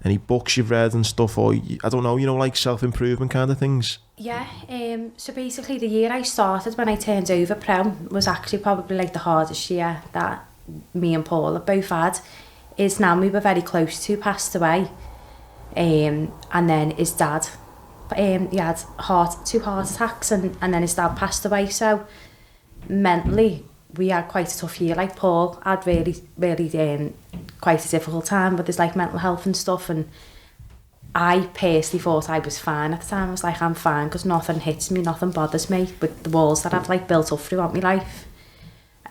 any books you've read and stuff, or I don't know, you know, like self-improvement kind of things? Yeah, so basically the year I started, when I turned over pro, was actually probably like the hardest year that me and Paul have both had. His nan we were very close to passed away, and then his dad, he had 2 heart attacks, and then his dad passed away. So mentally we had quite a tough year. Like Paul had really quite a difficult time with his like mental health and stuff, and I personally thought I was fine at the time. I was like, I'm fine because nothing hits me, nothing bothers me with the walls that I've like built up throughout my life.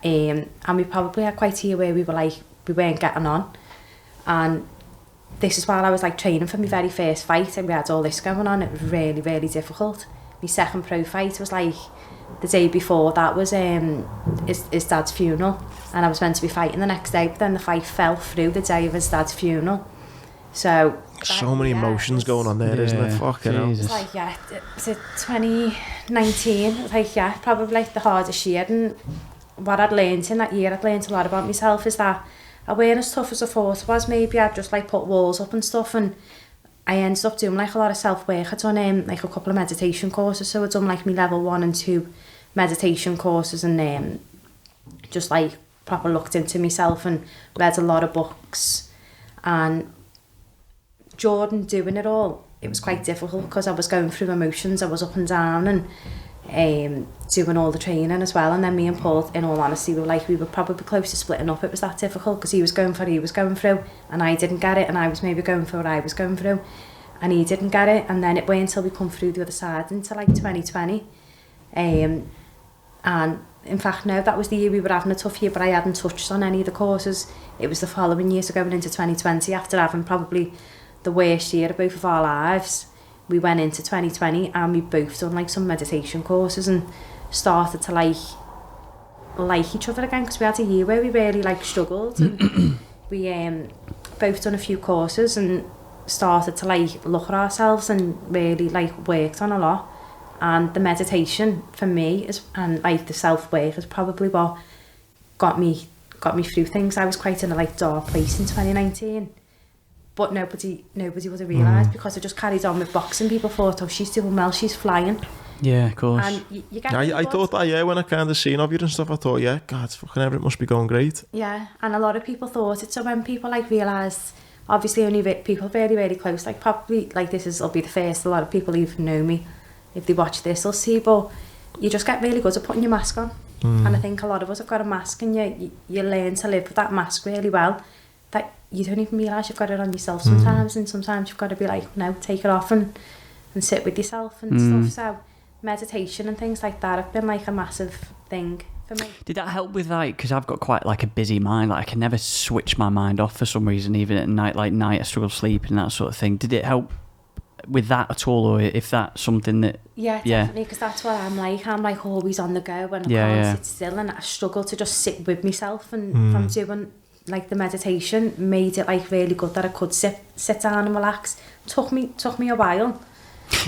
And we probably had quite a year where we weren't getting on, and this is while I was like training for my very first fight, and we had all this going on. It was really difficult. My second pro fight was like the day before that was his dad's funeral, and I was meant to be fighting the next day, but then the fight fell through the day of his dad's funeral. So many emotions going on there, isn't it? Fucking hell. It's like, yeah, was it 2019? It was like, yeah, probably like the hardest year. And what I'd learned in that year, I'd learned a lot about myself, is that I weren't as tough as I thought I was. Maybe I'd just like put walls up and stuff, and I ended up doing like a lot of self-work. I'd done like a couple of meditation courses, so I'd done like my level 1 and 2 meditation courses, and just like proper looked into myself and read a lot of books. And Jordan doing it all, it was quite difficult because I was going through emotions. I was up and down, and doing all the training as well. And then me and Paul, in all honesty, we were probably close to splitting up. It was that difficult because he was going for what he was going through and I didn't get it, and I was maybe going for what I was going through and he didn't get it. And then it went until we come through the other side into like 2020. And in fact, no, that was the year we were having a tough year, but I hadn't touched on any of the courses. It was the following year, so going into 2020, after having probably the worst year of both of our lives, we went into 2020 and we both done like some meditation courses and started to like each other again, because we had a year where we really like struggled. And we both done a few courses and started to like look at ourselves and really like worked on a lot. And the meditation for me and like the self-work is probably what got me through things. I was quite in a like dark place in 2019, but nobody would have realised because I just carried on with boxing. People thought, oh, she's doing well, she's flying. Yeah, of course. And you get I thought that, yeah, when I kind of seen of you and stuff, I thought, yeah, God, fucking everything must be going great. Yeah, and a lot of people thought it. So when people like realised, obviously only people very, very close, like probably like will be the first a lot of people even know me. If they watch this, they'll see, but you just get really good at putting your mask on. And I think a lot of us have got a mask, and you learn to live with that mask really well, that you don't even realise you've got it on yourself sometimes, and sometimes you've got to be like, no, take it off and sit with yourself and stuff. So meditation and things like that have been like a massive thing for me. Did that help with like, because I've got quite like a busy mind, like I can never switch my mind off for some reason, even at night, like night I struggle sleep and that sort of thing. Did it help with that at all, or if that's something that... Yeah, definitely, because that's what I'm like always on the go, and I can't sit still, and I struggle to just sit with myself, and from doing like the meditation made it like really good that I could sit down and relax. Took me a while.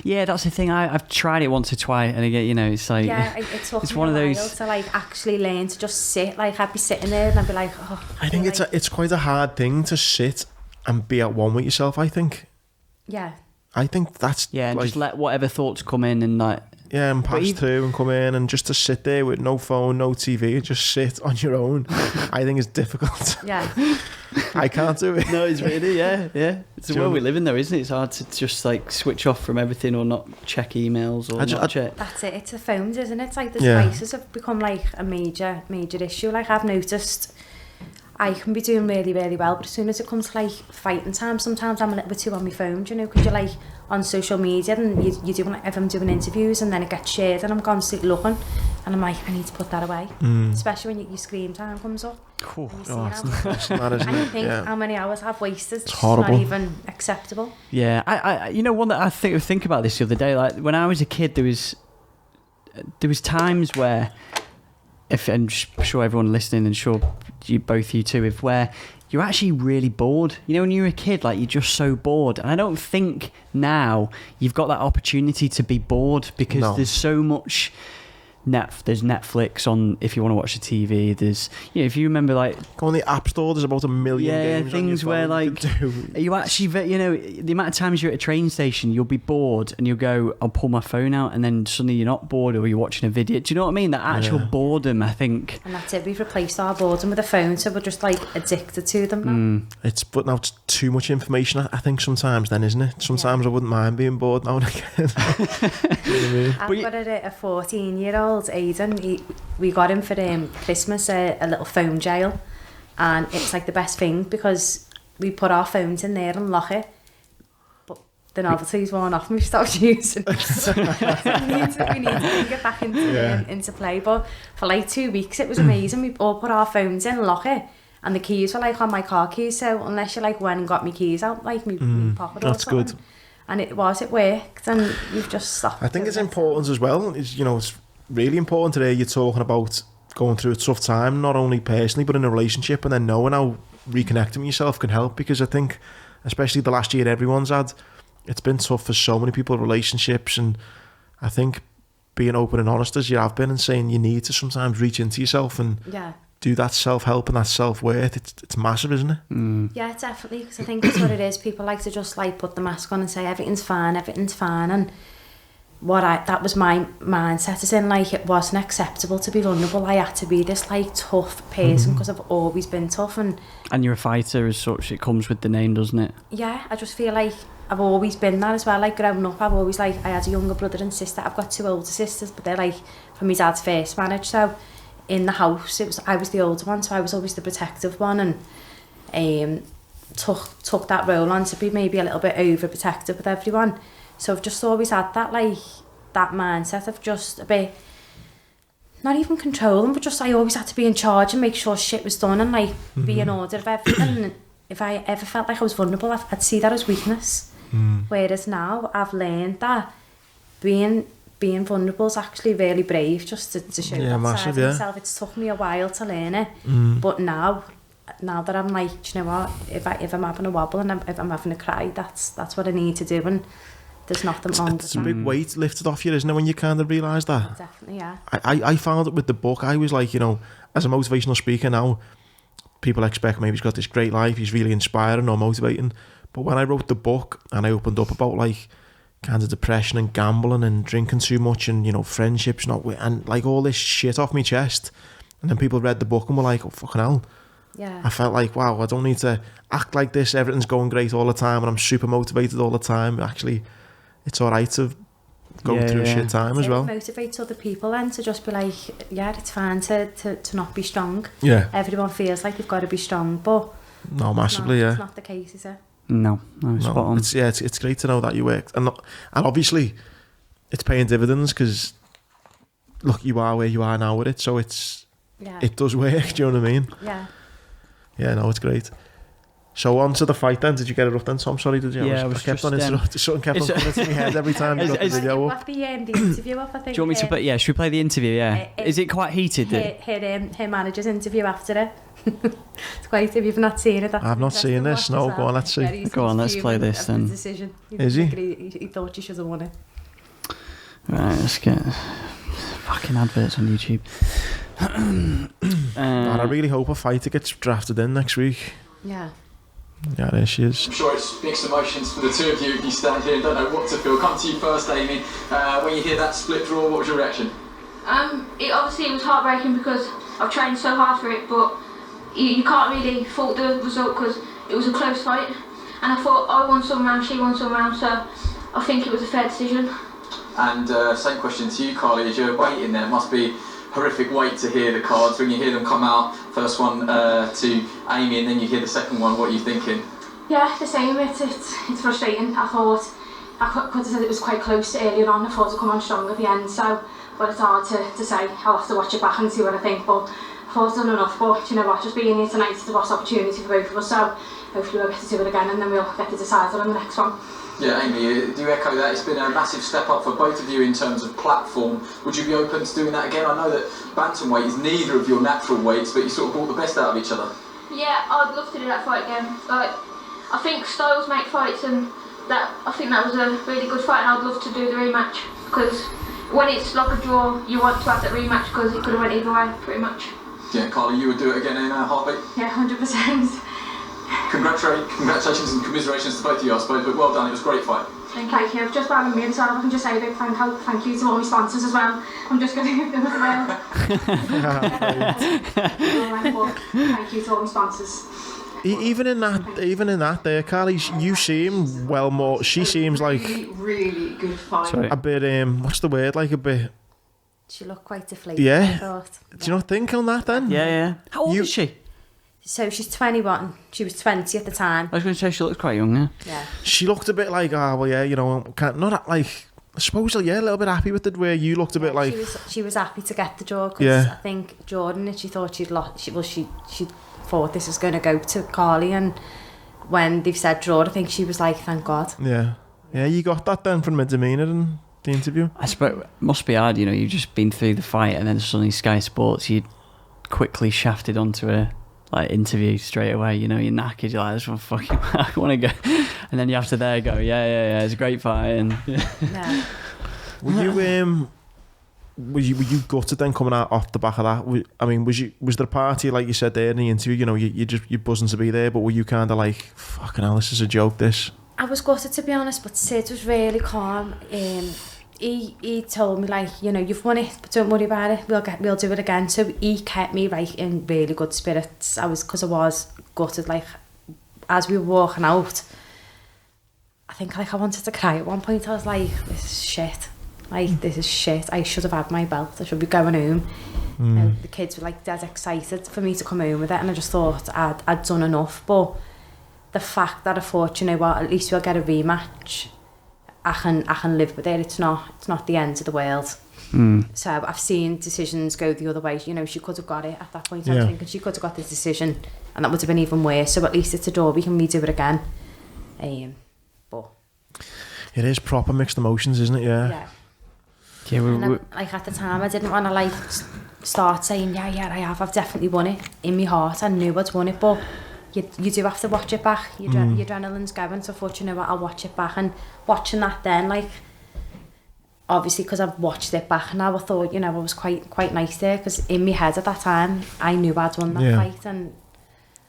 Yeah, that's the thing. I've tried it once or twice, and again, it's like... Yeah, it took me one of those to like actually learn to just sit. Like I'd be sitting there and I'd be like, oh... I think it's quite a hard thing to sit and be at one with yourself, I think. Yeah. I think that's... Yeah, and like, just let whatever thoughts come in and like... Yeah, and pass through and come in, and just to sit there with no phone, no TV, and just sit on your own, I think is difficult. Yeah. I can't do it. No, it's really, yeah. It's the world we live in though, isn't it? It's hard to just like switch off from everything or not check emails or not check... That's it, it's the phones, isn't it? It's like the devices have become like a major issue. Like I've noticed... I can be doing really, really well, but as soon as it comes to like fighting time, sometimes I'm a little bit too on my phone, because you're like on social media and you're doing like, if I'm doing interviews and then it gets shared and I'm constantly looking and I'm like, I need to put that away, especially when your screen time comes up. Cool. It's not, isn't and you it? think how many hours I've wasted. It's horrible. Not even acceptable. Yeah, I one that I think about this the other day, like when I was a kid, there was times where, if I'm sure everyone listening, and sure you too, if where you're actually really bored. When you're a kid, like you're just so bored. And I don't think now you've got that opportunity to be bored because there's so much. There's Netflix on if you want to watch the TV. There's if you remember like go on the App Store. There's about 1 million games things on your phone where like you actually the amount of times you're at a train station, you'll be bored and you'll go, I'll pull my phone out, and then suddenly you're not bored or you're watching a video. Do you know what I mean? That actual boredom, I think. And that's it. We've replaced our boredom with a phone, so we're just like addicted to them now. It's too much information. I think sometimes, then, isn't it? Sometimes I wouldn't mind being bored now and again. You know what I mean? I've got a 14-year-old. Aiden, we got him for Christmas a little phone jail, and it's like the best thing because we put our phones in there and lock it, but the novelty's worn off and we stopped using it. So we need to bring it back into play. But for like 2 weeks it was amazing. We all put our phones in, lock it, and the keys were like on my car keys, so unless you like went and got me keys out, like me pocket or that's something. good. And it worked, and you've just stopped. I think it's important as well. It's really important today. You're talking about going through a tough time, not only personally but in a relationship, and then knowing how reconnecting with yourself can help. Because I think, especially the last year everyone's had, it's been tough for so many people, relationships, and I think being open and honest as you have been and saying you need to sometimes reach into yourself and do that self-help and that self-worth, it's massive, isn't it? Yeah, definitely, because I think that's what it is. People like to just like put the mask on and say everything's fine, and that was my mindset, is in like it wasn't acceptable to be vulnerable. I had to be this like tough person because I've always been tough, and you're a fighter as such. It comes with the name, doesn't it? Yeah, I just feel like I've always been that as well. Like growing up, I've always I had a younger brother and sister. I've got 2 older sisters, but they're from my dad's first marriage. So in the house, I was the older one, so I was always the protective one, and took that role on to be maybe a little bit overprotective with everyone. So I've just always had that that mindset of just a bit, not even controlling, but just I always had to be in charge and make sure shit was done and be in order of everything. And if I ever felt like I was vulnerable, I'd see that as weakness. Whereas now I've learned that being vulnerable is actually really brave, just to show that massive, side of myself. It's took me a while to learn it, but now that I'm do you know what, if I'm having a wobble and if I'm having a cry, that's what I need to do, and there's nothing wrong with that. It's a big weight lifted off you, isn't it, when you kind of realise that? Definitely, yeah. I found it with the book. I was like, as a motivational speaker now, people expect maybe he's got this great life, he's really inspiring or motivating. But when I wrote the book and I opened up about kind of depression and gambling and drinking too much and friendships and all this shit off my chest, and then people read the book and were like, oh fucking hell. Yeah. I felt like, wow, I don't need to act like this, everything's going great all the time and I'm super motivated all the time. Actually, it's alright to go through a shit time as well. It motivates other people then to just be like, yeah, it's fine to not be strong. Yeah. Everyone feels like you've got to be strong, but no, massively, it's not the case, is it? No, spot on. It's great to know that you worked, and obviously it's paying dividends because look, you are where you are now with it, so it does work. Do you know what I mean? Yeah, no, it's great. So on to the fight then. Did you get it up then, Tom? Sorry, did you? Yeah, I kept on interrupting. Something kept on coming to my head every time you got the video up. The interview up, I think. Do you want me to play? Yeah, should we play the interview? Yeah. Is it quite heated? Her manager's interview after it. It's quite, if you've not seen it, I've not seen this. No, go on, let's see. Yeah, go on, let's play this then. Decision. Is he? He thought he should have won it. Right, let's get fucking adverts on YouTube. I really hope a fighter gets drafted in next week. Yeah. Yeah, there she is. I'm sure it's mixed emotions for the two of you if you stand here and don't know what to feel. Come to you first, Amy. When you hear that split draw, what was your reaction? It obviously was heartbreaking because I've trained so hard for it, but you can't really fault the result because it was a close fight. And I thought I won some round, she won some round, so I think it was a fair decision. And same question to you, Carly. As you're waiting there, it must be horrific wait to hear the cards. When you hear them come out, first one to Amy and then you hear the second one, what are you thinking? Yeah, the same. It's frustrating. I thought I could have said it was quite close earlier on. I thought to come on strong at the end, so but it's hard to say. I'll have to watch it back and see what I think. But I thought I've done enough. But you know what? Just being here tonight is the best opportunity for both of us. So hopefully we'll get to do it again, and then we'll get to decide on the next one. Yeah, Amy, do you echo that? It's been a massive step up for both of you in terms of platform. Would you be open to doing that again? I know that bantamweight is neither of your natural weights, but you sort of brought the best out of each other. Yeah, I'd love to do that fight again. Like, I think styles make fights, and I think that was a really good fight, and I'd love to do the rematch because when it's like a draw, you want to have that rematch because it could have went either way, pretty much. Yeah, Carly, you would do it again in a heartbeat? Yeah, 100%. Congratulations and commiserations to both of you, I suppose, but well done, it was a great fight. Thank you. Just while I'm here as well, I can just say a big thank you to all my sponsors as well. I'm just going to give them as well. Thank you to all my sponsors. Even in that there, Carly, you seem well more. She seems like really good fight. Sorry. a bit. What's the word? Like a bit. She looked quite deflated, Yeah. I thought. Do you not think on that then? Yeah. How old is she? So she's 21. She was 20 at the time. I was going to say she looks quite young, yeah. Yeah. She looked a bit like, not like. I suppose, yeah, a little bit happy with it. Where you looked a bit like. She was happy to get the draw because I think Jordan, she thought she'd lost. She thought this was going to go to Carly, and when they've said draw, I think she was like, thank God. Yeah. You got that then from her demeanour and the interview. I suppose it must be hard, you've just been through the fight and then suddenly Sky Sports, you quickly shafted onto a interview straight away. You're knackered. You're like, I just want fucking, I want to go, and then you have to go. Yeah. It's a great fight. And Yeah. Were you gutted then coming out off the back of that? I mean, was there a party like you said there in the interview? You're buzzing to be there, but were you kind of like, fucking hell, this is a joke? This. I was gutted, to be honest, but Sid was really calm. He told me you've won it, but don't worry about it. We'll do it again. So he kept me in really good spirits. Because I was gutted. As we were walking out, I think like I wanted to cry at one point. I was like, this is shit. Like, this is shit. I should have had my belt. I should be going home. You know, the kids were like dead excited for me to come home with it, and I just thought I'd done enough. But the fact that I thought, you know what, at least we'll get a rematch. I can live with it. It's not the end of the world. So I've seen decisions go the other way. You know, she could have got it at that point. I was thinking she could have got this decision, and that would have been even worse. So at least it's a draw. We can redo it again. But it is proper mixed emotions, isn't it? Yeah. And like at the time, I didn't want to like start saying, yeah, I've definitely won it. In my heart, I knew I'd won it, but you do have to watch it back. Your adrenaline's going, so I thought, you know what, I'll watch it back. And watching that then, like, obviously because I've watched it back now, I thought, you know, I was quite nice there, because in my head at that time, I knew I'd won that fight. And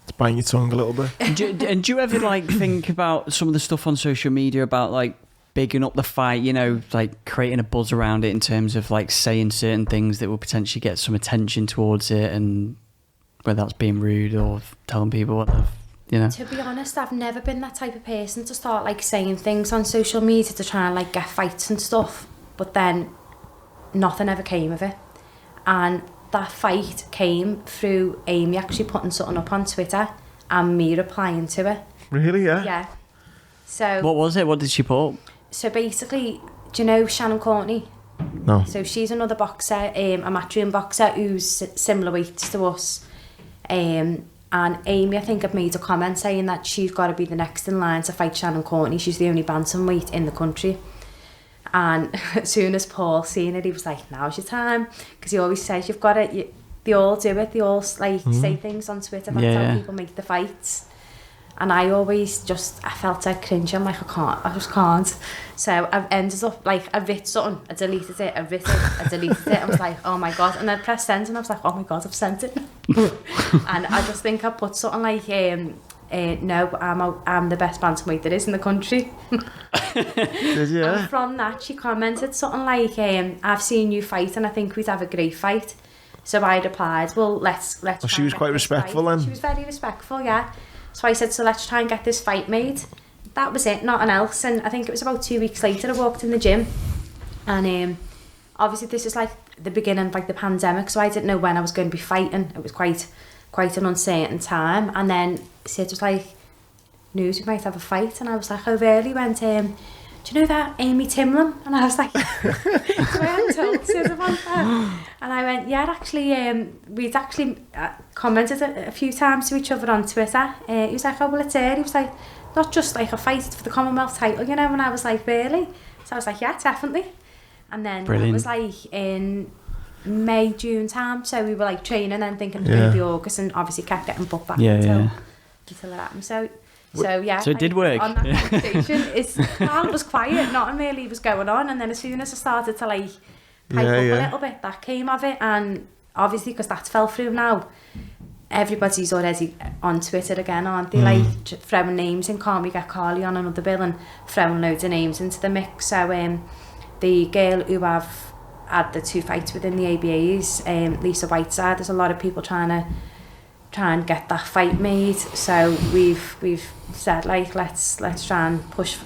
it's biting your tongue a little bit. And do you ever like think about some of the stuff on social media about like bigging up the fight, you know, like creating a buzz around it in terms of like saying certain things that will potentially get some attention towards it, and whether that's being rude or telling people what they've, you know? To be honest, I've never been that type of person to start like saying things on social media to try and like get fights and stuff, but then nothing ever came of it. And that fight came through Amy actually putting something up on Twitter and me replying to it. Really? Yeah. So What was it? What did she put up? So basically, do you know Shannon Courtney? No. So she's another boxer, a matchroom boxer who's similar weights to us. And Amy, I think, had made a comment saying that she's got to be the next in line to fight Shannon Courtney. She's the only bantamweight in the country. And as soon as Paul seen it, he was like, now's your time. Because he always says, you've got to, they all do it. They all like say things on Twitter. That's how people make the fights. And I always I felt like cringe. I'm like, I just can't. So I ended up, like, I writ something, I deleted it, I deleted it. I was like, oh my God. And I pressed send and I was like, oh my God, I've sent it. And I just think I put something like, no, I'm the best bantamweight there is in the country. Did you? And from that, she commented something like, I've seen you fight and I think we'd have a great fight. So I replied, well, let's Oh, she was quite respectful then? She was very respectful, yeah. So I said, so let's try and get this fight made. That was it, nothing else. And I think it was about 2 weeks later, I walked in the gym. And obviously this is like the beginning of like the pandemic, so I didn't know when I was going to be fighting. It was quite an uncertain time. And then Sid was like, news, we might have a fight. And I was like, oh really? He went, do you know that Amy Timlin? And I was like, so I hadn't told Sid about that. And I went, yeah, actually, we'd actually commented a few times to each other on Twitter. He was like, oh, well, it's her. He was like, not just like a fight for the Commonwealth title, you know? And I was like, really? So I was like, yeah, definitely. And then it was like in May, June time. So we were like training and thinking it was going to be August, and obviously kept getting booked back until it happened. So yeah, so it did work. On that conversation, it was quiet, nothing really was going on, and then as soon as I started to like pipe up a little bit, that came of it, and obviously because that's fell through now, everybody's already on Twitter again, aren't they? Like throwing names in, can't we get Carly on another bill, and throwing loads of names into the mix. So the girl who I've had the 2 fights within the ABAs, Lisa Whiteside, there's a lot of people trying to get that fight made, so we've said like let's try and push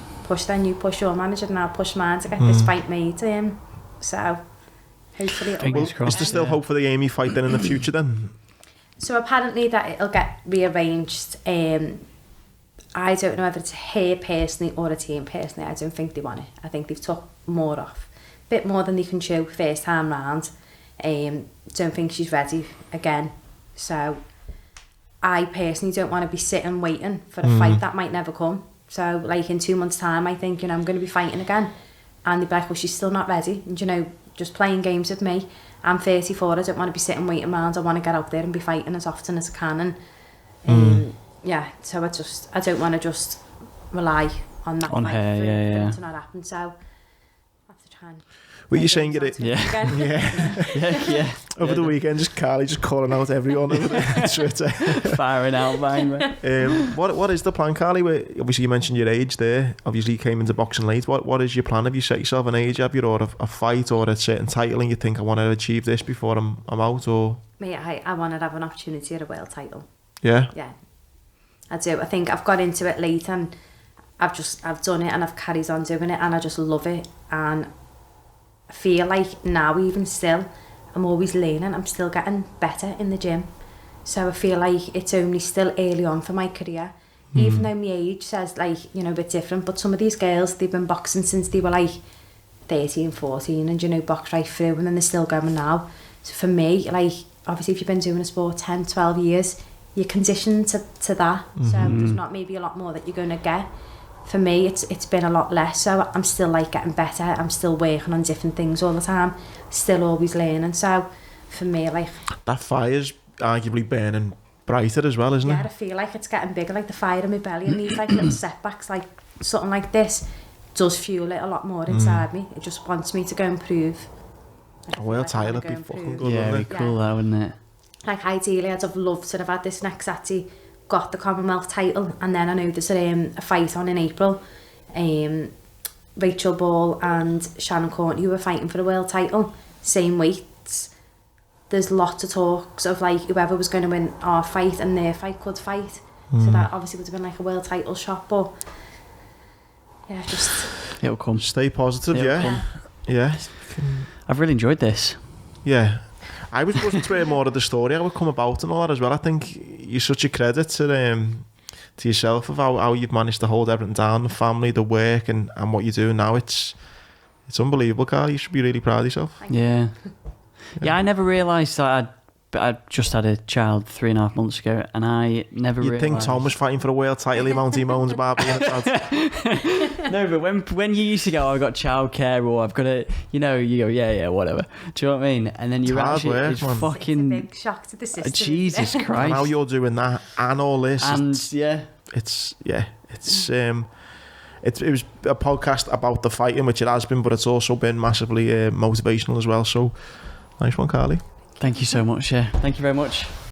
then you push your manager and I'll push mine to get this fight made. So hopefully it'll work. Is there still hope for the Amy fight then in the future then? So apparently that it'll get rearranged. I don't know whether it's her personally or a team personally. I don't think they want it. I think they've took more off, a bit more than they can chew first time round. Don't think she's ready again, so I personally don't want to be sitting waiting for a fight that might never come. So like in 2 months time, I think, I'm going to be fighting again, and they'd be like, well, she's still not ready, and just playing games with me. I'm 34, I don't want to be sitting waiting around. I want to get out there and be fighting as often as I can, and so I don't want to just rely on that on fight her, for yeah. it to not happen. So I have to try and Were you saying it? Yeah. Over the weekend, Carly just calling out everyone over Twitter. Firing out, bang. What is the plan, Carly? Obviously, you mentioned your age there. Obviously, you came into boxing late. What is your plan? Have you set yourself an age? Have you, or a fight or a certain title, and you think, I want to achieve this before I'm out? Or I want to have an opportunity at a world title. Yeah. I do. I think I've got into it late, and I've done it and I've carried on doing it, and I just love it. And I feel like now, even still, I'm always learning. I'm still getting better in the gym. So I feel like it's only still early on for my career. Even though my age says, like, you know, a bit different, but some of these girls, they've been boxing since they were like 13, 14, and, you know, box right through, and then they're still going now. So for me, like, obviously if you've been doing a sport 10, 12 years, you're conditioned to that. So there's not maybe a lot more that you're going to get. For me, it's been a lot less. So I'm still like getting better. I'm still working on different things all the time. Still always learning. So for me, like, that fire's arguably burning brighter as well, isn't yeah, it? I feel like it's getting bigger, like the fire in my belly, and these like little setbacks, like something like this, does fuel it a lot more inside me. It just wants me to go and prove. A world title would be fucking good, Yeah, wouldn't it'd it? be cool, though, wouldn't it? Like ideally, I'd have loved to have had this next Saturday, got the Commonwealth title, and then I know there's a fight on in April. Rachel Ball and Shannon Courtney, who were fighting for the world title, same weights. There's lots of talks of like whoever was going to win our fight and their fight could fight. So that obviously would have been like a world title shot, but yeah, just It'll come. Stay positive, It'll yeah. come. Yeah. I've really enjoyed this. Yeah. I was buzzing to hear more of the story, how it come about and all that as well. I think you're such a credit to yourself of how you've managed to hold everything down, the family, the work, and what you're doing now. It's unbelievable, Carl. You should be really proud of yourself. Yeah. Yeah, I never realised that I just had a child 3.5 months ago, and I never You'd realised... think Tom was fighting for a world title, the amount he moans about being a dad. No, but when you used to go, oh, I've got childcare, or I've got a... You know, you go, yeah, whatever. Do you know what I mean? And then you It's hard actually... work, it's man. it's a fucking... big shock to the system. Jesus And Christ. now you're doing that and all this. And, yeah... It was a podcast about the fighting, which it has been, but it's also been massively motivational as well. So, nice one, Carly. Thank you so much, yeah. Thank you very much.